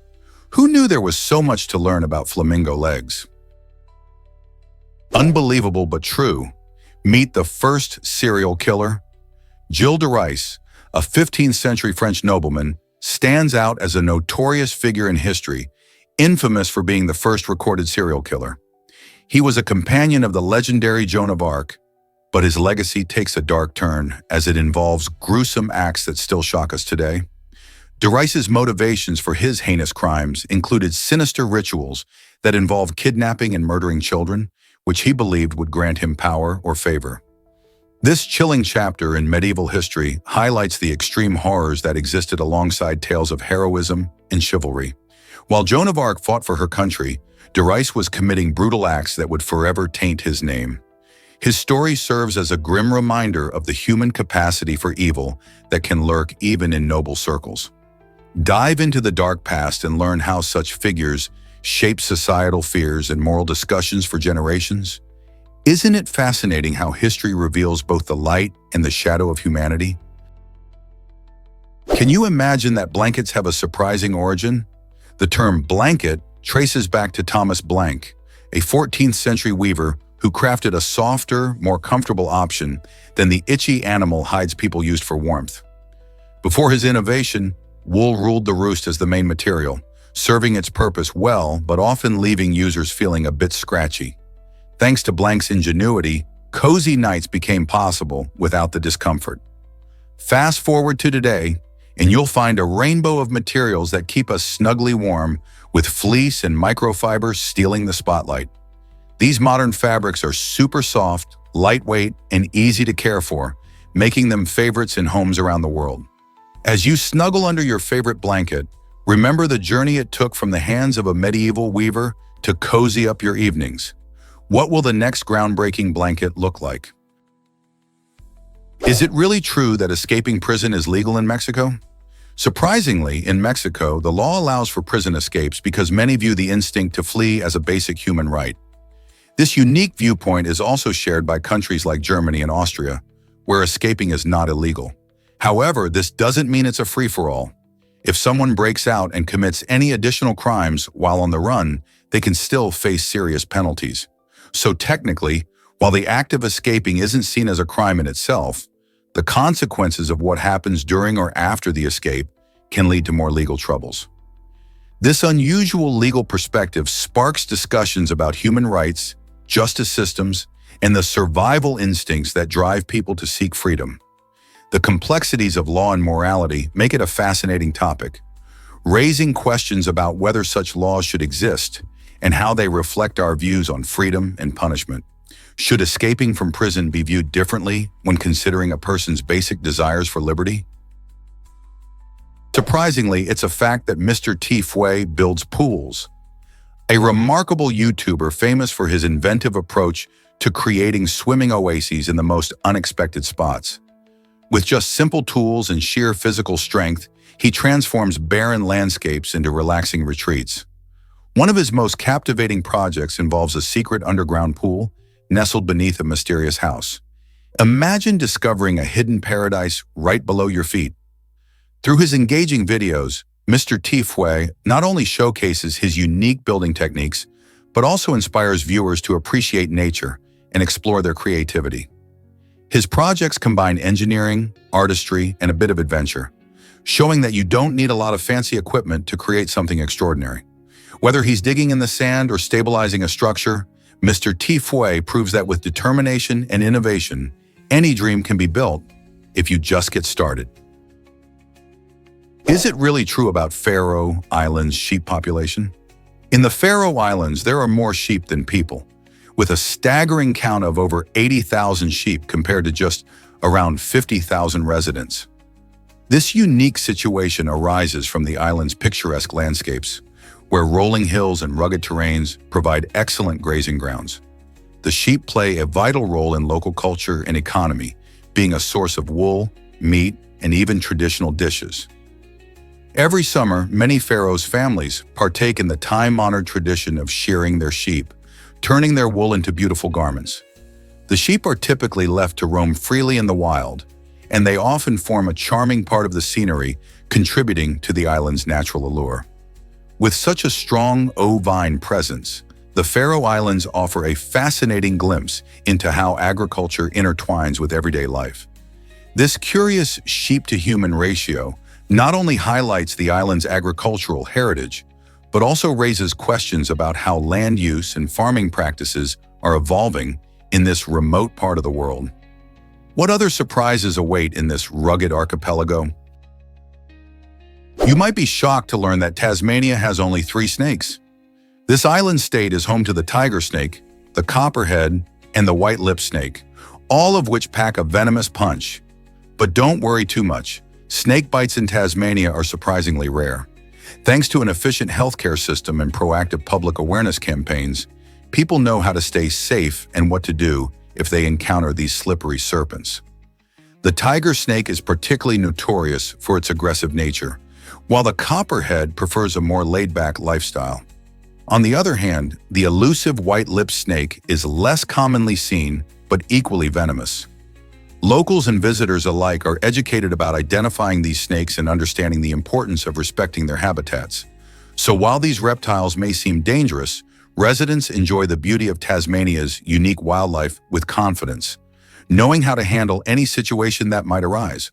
Who knew there was so much to learn about flamingo legs? Unbelievable but true. Meet the first serial killer. Gilles de Rais, a 15th century French nobleman, stands out as a notorious figure in history, infamous for being the first recorded serial killer. He was a companion of the legendary Joan of Arc, but his legacy takes a dark turn as it involves gruesome acts that still shock us today. De Rais's motivations for his heinous crimes included sinister rituals that involved kidnapping and murdering children, which he believed would grant him power or favor. This chilling chapter in medieval history highlights the extreme horrors that existed alongside tales of heroism and chivalry. While Joan of Arc fought for her country, de Rais was committing brutal acts that would forever taint his name. His story serves as a grim reminder of the human capacity for evil that can lurk even in noble circles. Dive into the dark past and learn how such figures shaped societal fears and moral discussions for generations. Isn't it fascinating how history reveals both the light and the shadow of humanity? Can you imagine that blankets have a surprising origin? The term blanket traces back to Thomas Blank, a 14th century weaver who crafted a softer, more comfortable option than the itchy animal hides people used for warmth. Before his innovation, wool ruled the roost as the main material, serving its purpose well, but often leaving users feeling a bit scratchy. Thanks to Blank's ingenuity, cozy nights became possible without the discomfort. Fast forward to today, and you'll find a rainbow of materials that keep us snugly warm, with fleece and microfiber stealing the spotlight. These modern fabrics are super soft, lightweight, and easy to care for, making them favorites in homes around the world. As you snuggle under your favorite blanket, remember the journey it took from the hands of a medieval weaver to cozy up your evenings. What will the next groundbreaking blanket look like? Is it really true that escaping prison is legal in Mexico? Surprisingly, in Mexico, the law allows for prison escapes because many view the instinct to flee as a basic human right. This unique viewpoint is also shared by countries like Germany and Austria, where escaping is not illegal. However, this doesn't mean it's a free-for-all. If someone breaks out and commits any additional crimes while on the run, they can still face serious penalties. So technically, while the act of escaping isn't seen as a crime in itself, the consequences of what happens during or after the escape can lead to more legal troubles. This unusual legal perspective sparks discussions about human rights, justice systems, and the survival instincts that drive people to seek freedom. The complexities of law and morality make it a fascinating topic, raising questions about whether such laws should exist and how they reflect our views on freedom and punishment. Should escaping from prison be viewed differently when considering a person's basic desires for liberty? Surprisingly, it's a fact that Mr. T. Fue builds pools. A remarkable YouTuber famous for his inventive approach to creating swimming oases in the most unexpected spots. With just simple tools and sheer physical strength, he transforms barren landscapes into relaxing retreats. One of his most captivating projects involves a secret underground pool nestled beneath a mysterious house. Imagine discovering a hidden paradise right below your feet. Through his engaging videos, Mr. T. Fue not only showcases his unique building techniques, but also inspires viewers to appreciate nature and explore their creativity. His projects combine engineering, artistry, and a bit of adventure, showing that you don't need a lot of fancy equipment to create something extraordinary. Whether he's digging in the sand or stabilizing a structure, Mr. T. Fue proves that with determination and innovation, any dream can be built if you just get started. Is it really true about Faroe Islands' sheep population? In the Faroe Islands, there are more sheep than people, with a staggering count of over 80,000 sheep compared to just around 50,000 residents. This unique situation arises from the island's picturesque landscapes, where rolling hills and rugged terrains provide excellent grazing grounds. The sheep play a vital role in local culture and economy, being a source of wool, meat, and even traditional dishes. Every summer, many Faroes families partake in the time-honored tradition of shearing their sheep, turning their wool into beautiful garments. The sheep are typically left to roam freely in the wild, and they often form a charming part of the scenery, contributing to the island's natural allure. With such a strong ovine presence, the Faroe Islands offer a fascinating glimpse into how agriculture intertwines with everyday life. This curious sheep-to-human ratio not only highlights the island's agricultural heritage, but also raises questions about how land use and farming practices are evolving in this remote part of the world. What other surprises await in this rugged archipelago? You might be shocked to learn that Tasmania has only 3 snakes. This island state is home to the tiger snake, the copperhead, and the white-lipped snake, all of which pack a venomous punch. But don't worry too much. Snake bites in Tasmania are surprisingly rare. Thanks to an efficient healthcare system and proactive public awareness campaigns, people know how to stay safe and what to do if they encounter these slippery serpents. The tiger snake is particularly notorious for its aggressive nature, while the copperhead prefers a more laid-back lifestyle. On the other hand, the elusive white-lipped snake is less commonly seen but equally venomous. Locals and visitors alike are educated about identifying these snakes and understanding the importance of respecting their habitats. So while these reptiles may seem dangerous, residents enjoy the beauty of Tasmania's unique wildlife with confidence, knowing how to handle any situation that might arise.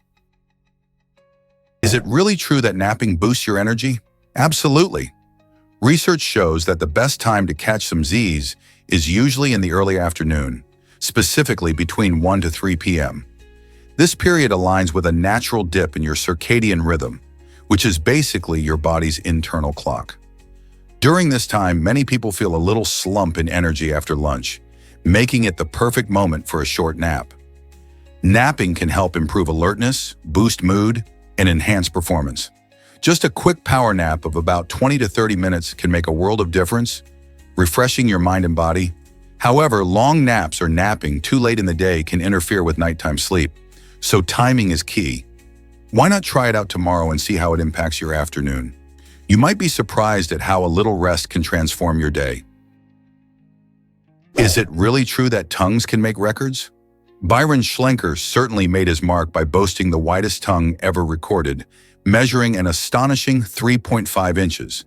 Is it really true that napping boosts your energy? Absolutely. Research shows that the best time to catch some Z's is usually in the early afternoon, specifically between 1 to 3 p.m. This period aligns with a natural dip in your circadian rhythm, which is basically your body's internal clock. During this time, many people feel a little slump in energy after lunch, making it the perfect moment for a short nap. Napping can help improve alertness, boost mood, and enhance performance. Just a quick power nap of about 20 to 30 minutes can make a world of difference, refreshing your mind and body. However, long naps or napping too late in the day can interfere with nighttime sleep, so timing is key. Why not try it out tomorrow and see how it impacts your afternoon? You might be surprised at how a little rest can transform your day. Is it really true that tongues can make records? Byron Schlenker certainly made his mark by boasting the widest tongue ever recorded, measuring an astonishing 3.5 inches.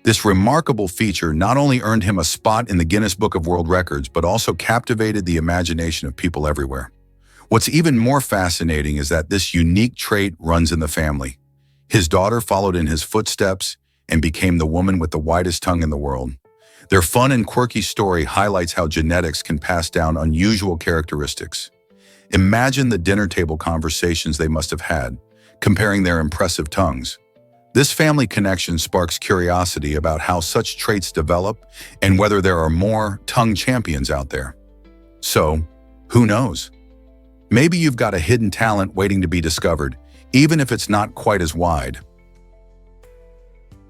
This remarkable feature not only earned him a spot in the Guinness Book of World Records, but also captivated the imagination of people everywhere. What's even more fascinating is that this unique trait runs in the family. His daughter followed in his footsteps and became the woman with the widest tongue in the world. Their fun and quirky story highlights how genetics can pass down unusual characteristics. Imagine the dinner table conversations they must have had, comparing their impressive tongues. This family connection sparks curiosity about how such traits develop and whether there are more tongue champions out there. So, who knows? Maybe you've got a hidden talent waiting to be discovered, even if it's not quite as wide.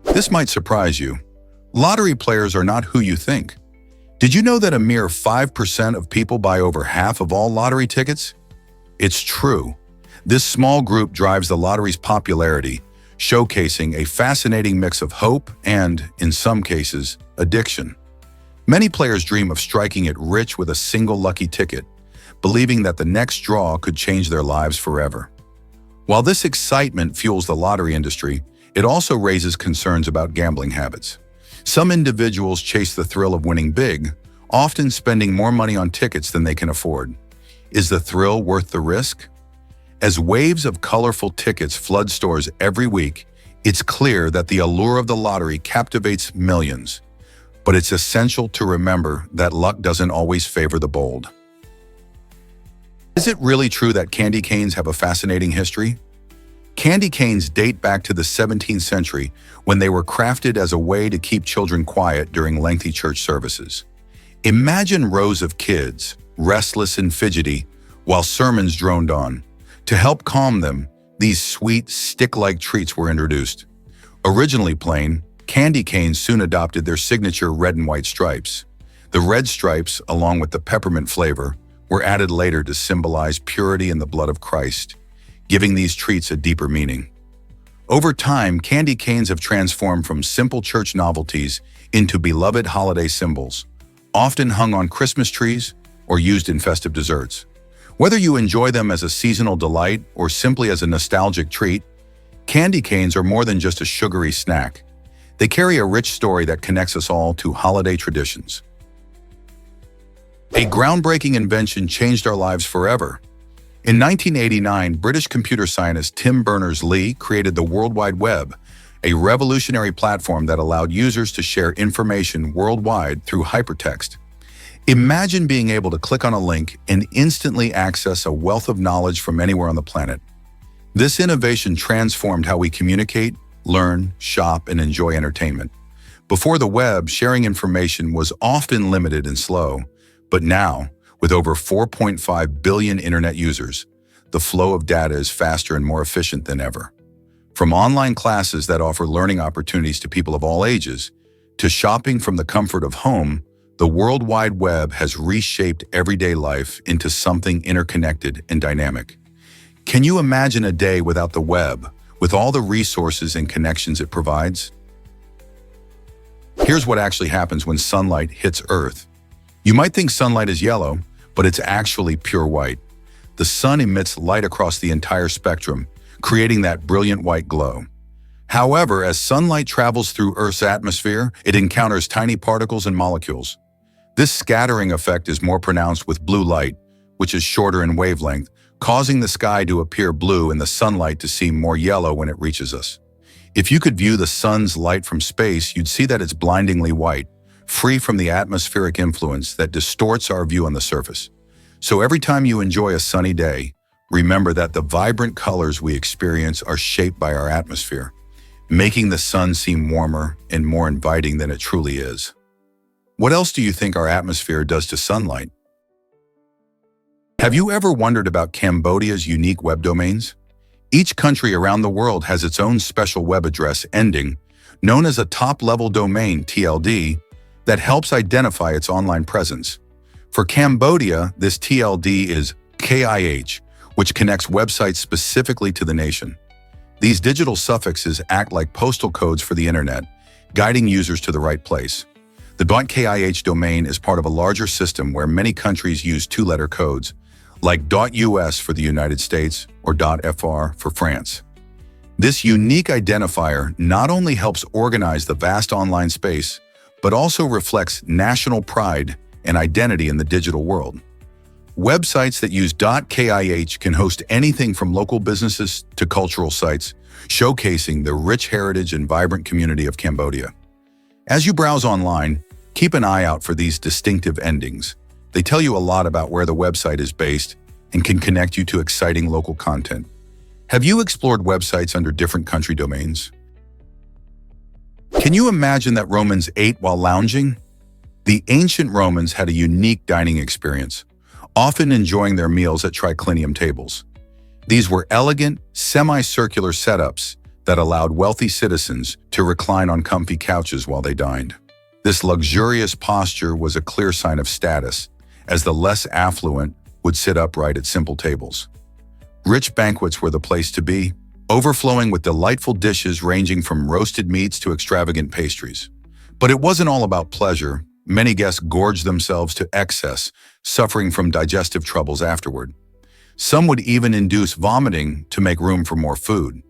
This might surprise you. Lottery players are not who you think. Did you know that a mere 5% of people buy over half of all lottery tickets? It's true. This small group drives the lottery's popularity, showcasing a fascinating mix of hope and, in some cases, addiction. Many players dream of striking it rich with a single lucky ticket, believing that the next draw could change their lives forever. While this excitement fuels the lottery industry, it also raises concerns about gambling habits. Some individuals chase the thrill of winning big, often spending more money on tickets than they can afford. Is the thrill worth the risk? As waves of colorful tickets flood stores every week, it's clear that the allure of the lottery captivates millions. But it's essential to remember that luck doesn't always favor the bold. Is it really true that candy canes have a fascinating history? Candy canes date back to the 17th century when they were crafted as a way to keep children quiet during lengthy church services. Imagine rows of kids, restless and fidgety, while sermons droned on. To help calm them, these sweet, stick-like treats were introduced. Originally plain, candy canes soon adopted their signature red and white stripes. The red stripes, along with the peppermint flavor, were added later to symbolize purity in the blood of Christ, giving these treats a deeper meaning. Over time, candy canes have transformed from simple church novelties into beloved holiday symbols, often hung on Christmas trees or used in festive desserts. Whether you enjoy them as a seasonal delight or simply as a nostalgic treat, candy canes are more than just a sugary snack. They carry a rich story that connects us all to holiday traditions. A groundbreaking invention changed our lives forever. In 1989, British computer scientist Tim Berners-Lee created the World Wide Web, a revolutionary platform that allowed users to share information worldwide through hypertext. Imagine being able to click on a link and instantly access a wealth of knowledge from anywhere on the planet. This innovation transformed how we communicate, learn, shop, and enjoy entertainment. Before the web, sharing information was often limited and slow, but now, with over 4.5 billion internet users, the flow of data is faster and more efficient than ever. From online classes that offer learning opportunities to people of all ages, to shopping from the comfort of home, the World Wide Web has reshaped everyday life into something interconnected and dynamic. Can you imagine a day without the web, with all the resources and connections it provides? Here's what actually happens when sunlight hits Earth. You might think sunlight is yellow, but it's actually pure white. The sun emits light across the entire spectrum, creating that brilliant white glow. However, as sunlight travels through Earth's atmosphere, it encounters tiny particles and molecules. This scattering effect is more pronounced with blue light, which is shorter in wavelength, causing the sky to appear blue and the sunlight to seem more yellow when it reaches us. If you could view the sun's light from space, you'd see that it's blindingly white, free from the atmospheric influence that distorts our view on the surface. So every time you enjoy a sunny day, remember that the vibrant colors we experience are shaped by our atmosphere, making the sun seem warmer and more inviting than it truly is. What else do you think our atmosphere does to sunlight? Have you ever wondered about Cambodia's unique web domains? Each country around the world has its own special web address ending, known as a top-level domain, TLD, that helps identify its online presence. For Cambodia, this TLD is KIH, which connects websites specifically to the nation. These digital suffixes act like postal codes for the internet, guiding users to the right place. The .kih domain is part of a larger system where many countries use two-letter codes, like .us for the United States or .fr for France. This unique identifier not only helps organize the vast online space, but also reflects national pride and identity in the digital world. Websites that use .kih can host anything from local businesses to cultural sites, showcasing the rich heritage and vibrant community of Cambodia. As you browse online, keep an eye out for these distinctive endings. They tell you a lot about where the website is based and can connect you to exciting local content. Have you explored websites under different country domains? Can you imagine that Romans ate while lounging? The ancient Romans had a unique dining experience, often enjoying their meals at triclinium tables. These were elegant, semicircular setups that allowed wealthy citizens to recline on comfy couches while they dined. This luxurious posture was a clear sign of status, as the less affluent would sit upright at simple tables. Rich banquets were the place to be, overflowing with delightful dishes ranging from roasted meats to extravagant pastries. But it wasn't all about pleasure. Many guests gorged themselves to excess, suffering from digestive troubles afterward. Some would even induce vomiting to make room for more food.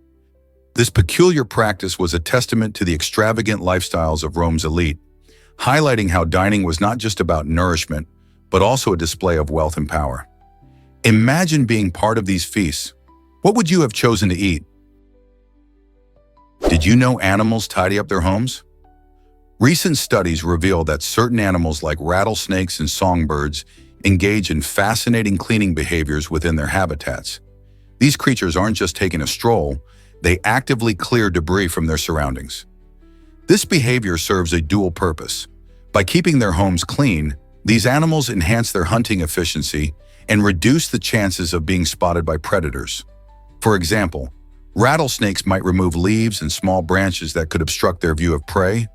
This peculiar practice was a testament to the extravagant lifestyles of Rome's elite, highlighting how dining was not just about nourishment, but also a display of wealth and power. Imagine being part of these feasts. What would you have chosen to eat? Did you know animals tidy up their homes? Recent studies reveal that certain animals like rattlesnakes and songbirds engage in fascinating cleaning behaviors within their habitats. These creatures aren't just taking a stroll, they actively clear debris from their surroundings. This behavior serves a dual purpose. By keeping their homes clean, these animals enhance their hunting efficiency and reduce the chances of being spotted by predators. For example, rattlesnakes might remove leaves and small branches that could obstruct their view of prey,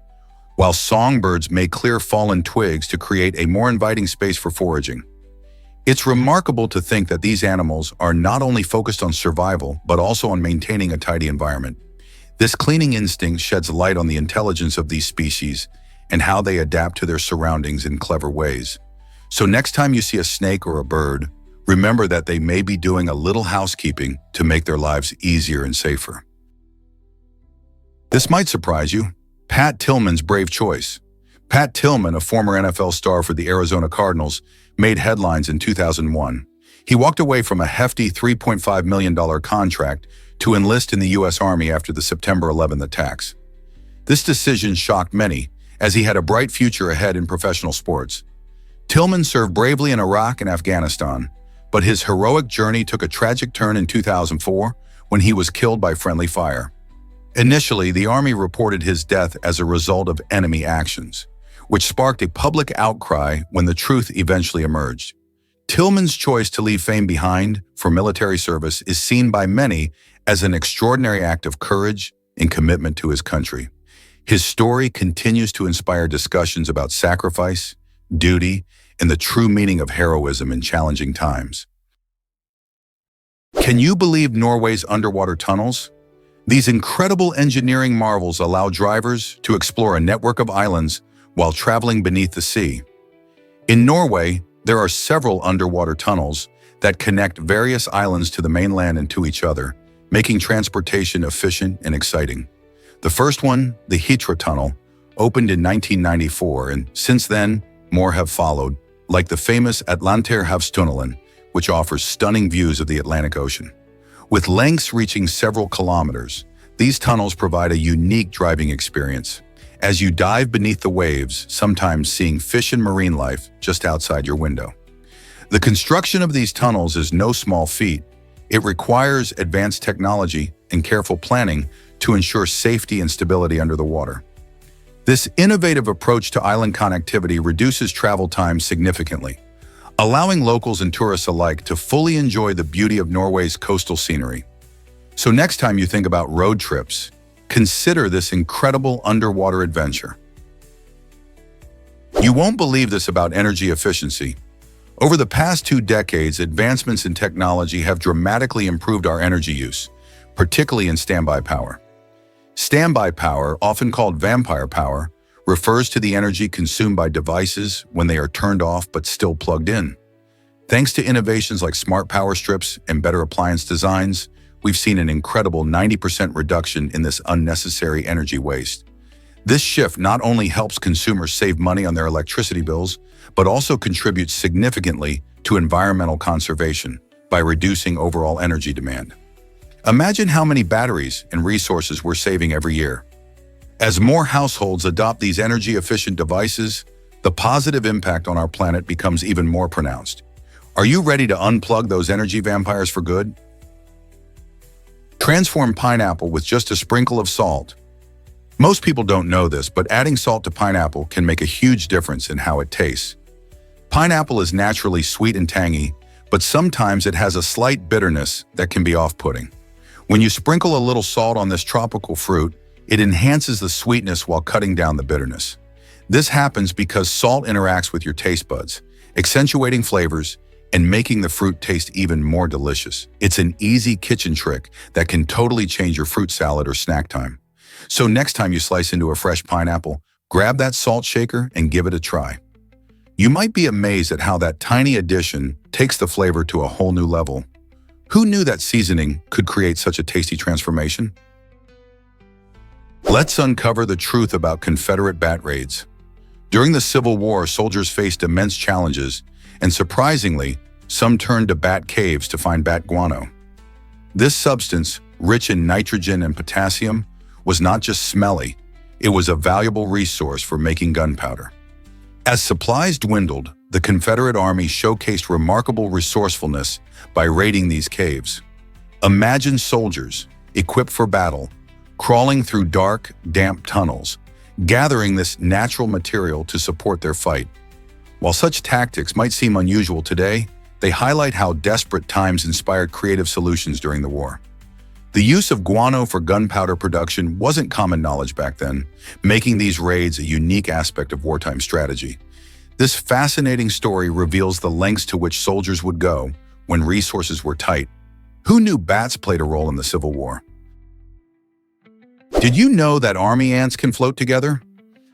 while songbirds may clear fallen twigs to create a more inviting space for foraging. It's remarkable to think that these animals are not only focused on survival, but also on maintaining a tidy environment. This cleaning instinct sheds light on the intelligence of these species and how they adapt to their surroundings in clever ways. So next time you see a snake or a bird, remember that they may be doing a little housekeeping to make their lives easier and safer. This might surprise you. Pat Tillman's brave choice. Pat Tillman, a former NFL star for the Arizona Cardinals, made headlines in 2001. He walked away from a hefty $3.5 million contract to enlist in the U.S. Army after the September 11th attacks. This decision shocked many, as he had a bright future ahead in professional sports. Tillman served bravely in Iraq and Afghanistan, but his heroic journey took a tragic turn in 2004 when he was killed by friendly fire. Initially, the Army reported his death as a result of enemy actions, which sparked a public outcry when the truth eventually emerged. Tillman's choice to leave fame behind for military service is seen by many as an extraordinary act of courage and commitment to his country. His story continues to inspire discussions about sacrifice, duty, and the true meaning of heroism in challenging times. Can you believe Norway's underwater tunnels? These incredible engineering marvels allow drivers to explore a network of islands while traveling beneath the sea. In Norway, there are several underwater tunnels that connect various islands to the mainland and to each other, making transportation efficient and exciting. The first one, the Hitra Tunnel, opened in 1994, and since then, more have followed, like the famous Atlanterhavstunnelen, which offers stunning views of the Atlantic Ocean. With lengths reaching several kilometers, these tunnels provide a unique driving experience, as you dive beneath the waves, sometimes seeing fish and marine life just outside your window. The construction of these tunnels is no small feat. It requires advanced technology and careful planning to ensure safety and stability under the water. This innovative approach to island connectivity reduces travel time significantly, allowing locals and tourists alike to fully enjoy the beauty of Norway's coastal scenery. So next time you think about road trips, consider this incredible underwater adventure. You won't believe this about energy efficiency. Over the past 2 decades, advancements in technology have dramatically improved our energy use, particularly in standby power. Standby power, often called vampire power, refers to the energy consumed by devices when they are turned off but still plugged in. Thanks to innovations like smart power strips and better appliance designs, we've seen an incredible 90% reduction in this unnecessary energy waste. This shift not only helps consumers save money on their electricity bills, but also contributes significantly to environmental conservation by reducing overall energy demand. Imagine how many batteries and resources we're saving every year. As more households adopt these energy-efficient devices, the positive impact on our planet becomes even more pronounced. Are you ready to unplug those energy vampires for good? Transform pineapple with just a sprinkle of salt. Most people don't know this, but adding salt to pineapple can make a huge difference in how it tastes. Pineapple is naturally sweet and tangy, but sometimes it has a slight bitterness that can be off-putting. When you sprinkle a little salt on this tropical fruit, it enhances the sweetness while cutting down the bitterness. This happens because salt interacts with your taste buds, accentuating flavors and making the fruit taste even more delicious. It's an easy kitchen trick that can totally change your fruit salad or snack time. So next time you slice into a fresh pineapple, grab that salt shaker and give it a try. You might be amazed at how that tiny addition takes the flavor to a whole new level. Who knew that seasoning could create such a tasty transformation? Let's uncover the truth about Confederate bat raids. During the Civil War, soldiers faced immense challenges, and surprisingly, some turned to bat caves to find bat guano. This substance, rich in nitrogen and potassium, was not just smelly, it was a valuable resource for making gunpowder. As supplies dwindled, the Confederate Army showcased remarkable resourcefulness by raiding these caves. Imagine soldiers, equipped for battle, crawling through dark, damp tunnels, gathering this natural material to support their fight. While such tactics might seem unusual today, they highlight how desperate times inspired creative solutions during the war. The use of guano for gunpowder production wasn't common knowledge back then, making these raids a unique aspect of wartime strategy. This fascinating story reveals the lengths to which soldiers would go when resources were tight. Who knew bats played a role in the Civil War? Did you know that army ants can float together?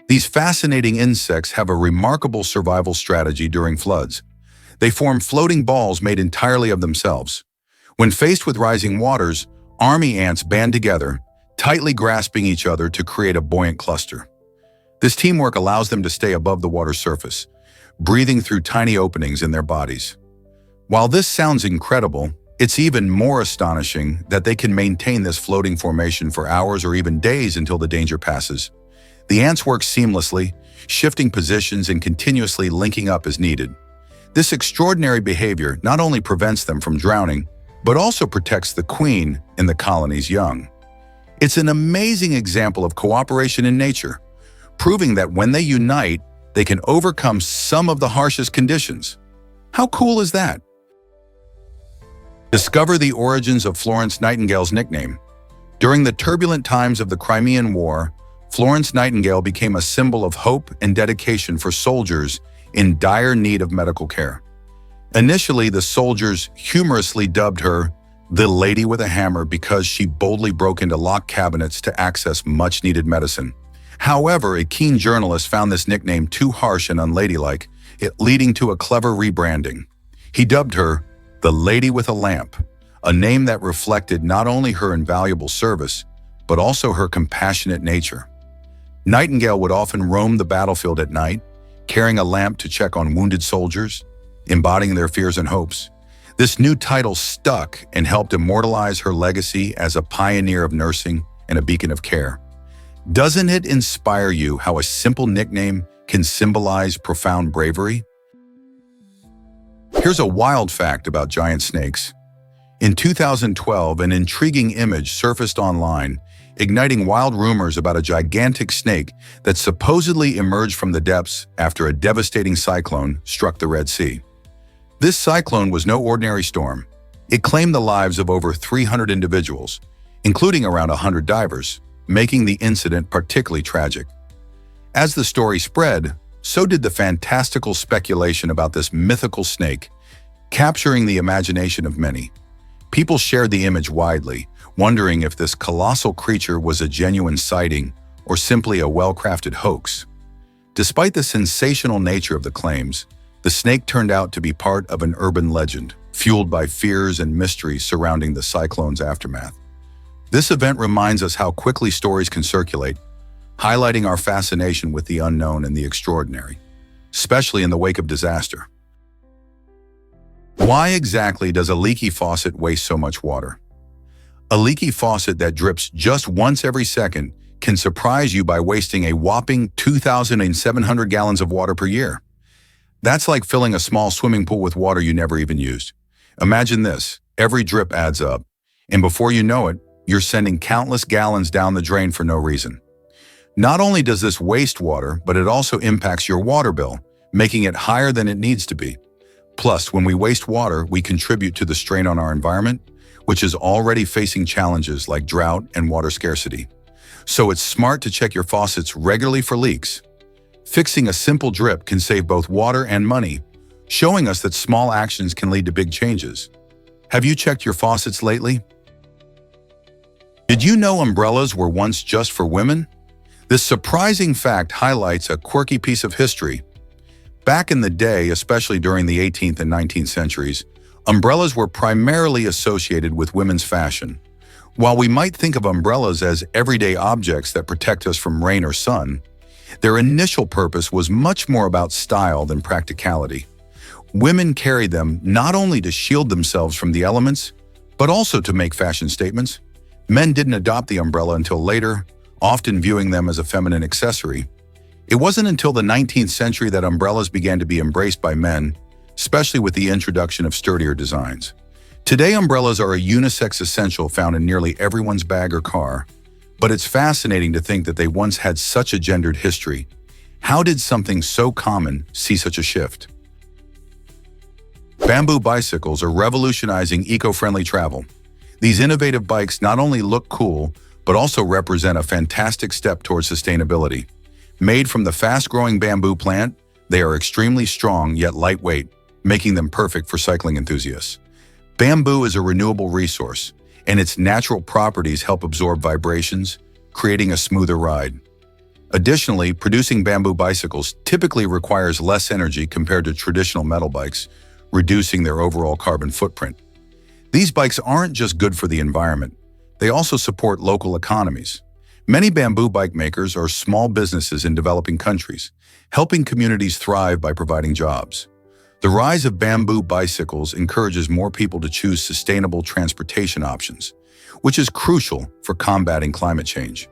These fascinating insects have a remarkable survival strategy during floods. They form floating balls made entirely of themselves. When faced with rising waters, army ants band together, tightly grasping each other to create a buoyant cluster. This teamwork allows them to stay above the water's surface, breathing through tiny openings in their bodies. While this sounds incredible, it's even more astonishing that they can maintain this floating formation for hours or even days until the danger passes. The ants work seamlessly, shifting positions and continuously linking up as needed. This extraordinary behavior not only prevents them from drowning, but also protects the queen and the colony's young. It's an amazing example of cooperation in nature, proving that when they unite, they can overcome some of the harshest conditions. How cool is that? Discover the origins of Florence Nightingale's nickname. During the turbulent times of the Crimean War, Florence Nightingale became a symbol of hope and dedication for soldiers in dire need of medical care. Initially, the soldiers humorously dubbed her the Lady with a Hammer because she boldly broke into locked cabinets to access much-needed medicine. However, a keen journalist found this nickname too harsh and unladylike, it leading to a clever rebranding. He dubbed her the Lady with a Lamp, a name that reflected not only her invaluable service, but also her compassionate nature. Nightingale would often roam the battlefield at night, carrying a lamp to check on wounded soldiers, embodying their fears and hopes. This new title stuck and helped immortalize her legacy as a pioneer of nursing and a beacon of care. Doesn't it inspire you how a simple nickname can symbolize profound bravery? Here's a wild fact about giant snakes. In 2012, an intriguing image surfaced online, igniting wild rumors about a gigantic snake that supposedly emerged from the depths after a devastating cyclone struck the Red Sea. This cyclone was no ordinary storm. It claimed the lives of over 300 individuals, including around 100 divers, making the incident particularly tragic. As the story spread, so did the fantastical speculation about this mythical snake, capturing the imagination of many. People shared the image widely, wondering if this colossal creature was a genuine sighting or simply a well-crafted hoax. Despite the sensational nature of the claims, the snake turned out to be part of an urban legend, fueled by fears and mysteries surrounding the cyclone's aftermath. This event reminds us how quickly stories can circulate, highlighting our fascination with the unknown and the extraordinary, especially in the wake of disaster. Why exactly does a leaky faucet waste so much water? A leaky faucet that drips just once every second can surprise you by wasting a whopping 2,700 gallons of water per year. That's like filling a small swimming pool with water you never even used. Imagine this, every drip adds up, and before you know it, you're sending countless gallons down the drain for no reason. Not only does this waste water, but it also impacts your water bill, making it higher than it needs to be. Plus, when we waste water, we contribute to the strain on our environment, which is already facing challenges like drought and water scarcity. So it's smart to check your faucets regularly for leaks. Fixing a simple drip can save both water and money, showing us that small actions can lead to big changes. Have you checked your faucets lately? Did you know umbrellas were once just for women? This surprising fact highlights a quirky piece of history. Back in the day, especially during the 18th and 19th centuries, umbrellas were primarily associated with women's fashion. While we might think of umbrellas as everyday objects that protect us from rain or sun, their initial purpose was much more about style than practicality. Women carried them not only to shield themselves from the elements, but also to make fashion statements. Men didn't adopt the umbrella until later, often viewing them as a feminine accessory. It wasn't until the 19th century that umbrellas began to be embraced by men, especially with the introduction of sturdier designs. Today, umbrellas are a unisex essential found in nearly everyone's bag or car, but it's fascinating to think that they once had such a gendered history. How did something so common see such a shift? Bamboo bicycles are revolutionizing eco-friendly travel. These innovative bikes not only look cool, but also represent a fantastic step towards sustainability. Made from the fast-growing bamboo plant, they are extremely strong yet lightweight, making them perfect for cycling enthusiasts. Bamboo is a renewable resource, and its natural properties help absorb vibrations, creating a smoother ride. Additionally, producing bamboo bicycles typically requires less energy compared to traditional metal bikes, reducing their overall carbon footprint. These bikes aren't just good for the environment, they also support local economies. Many bamboo bike makers are small businesses in developing countries, helping communities thrive by providing jobs. The rise of bamboo bicycles encourages more people to choose sustainable transportation options, which is crucial for combating climate change.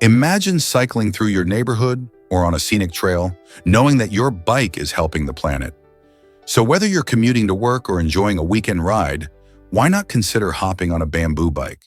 Imagine cycling through your neighborhood or on a scenic trail, knowing that your bike is helping the planet. So whether you're commuting to work or enjoying a weekend ride, why not consider hopping on a bamboo bike?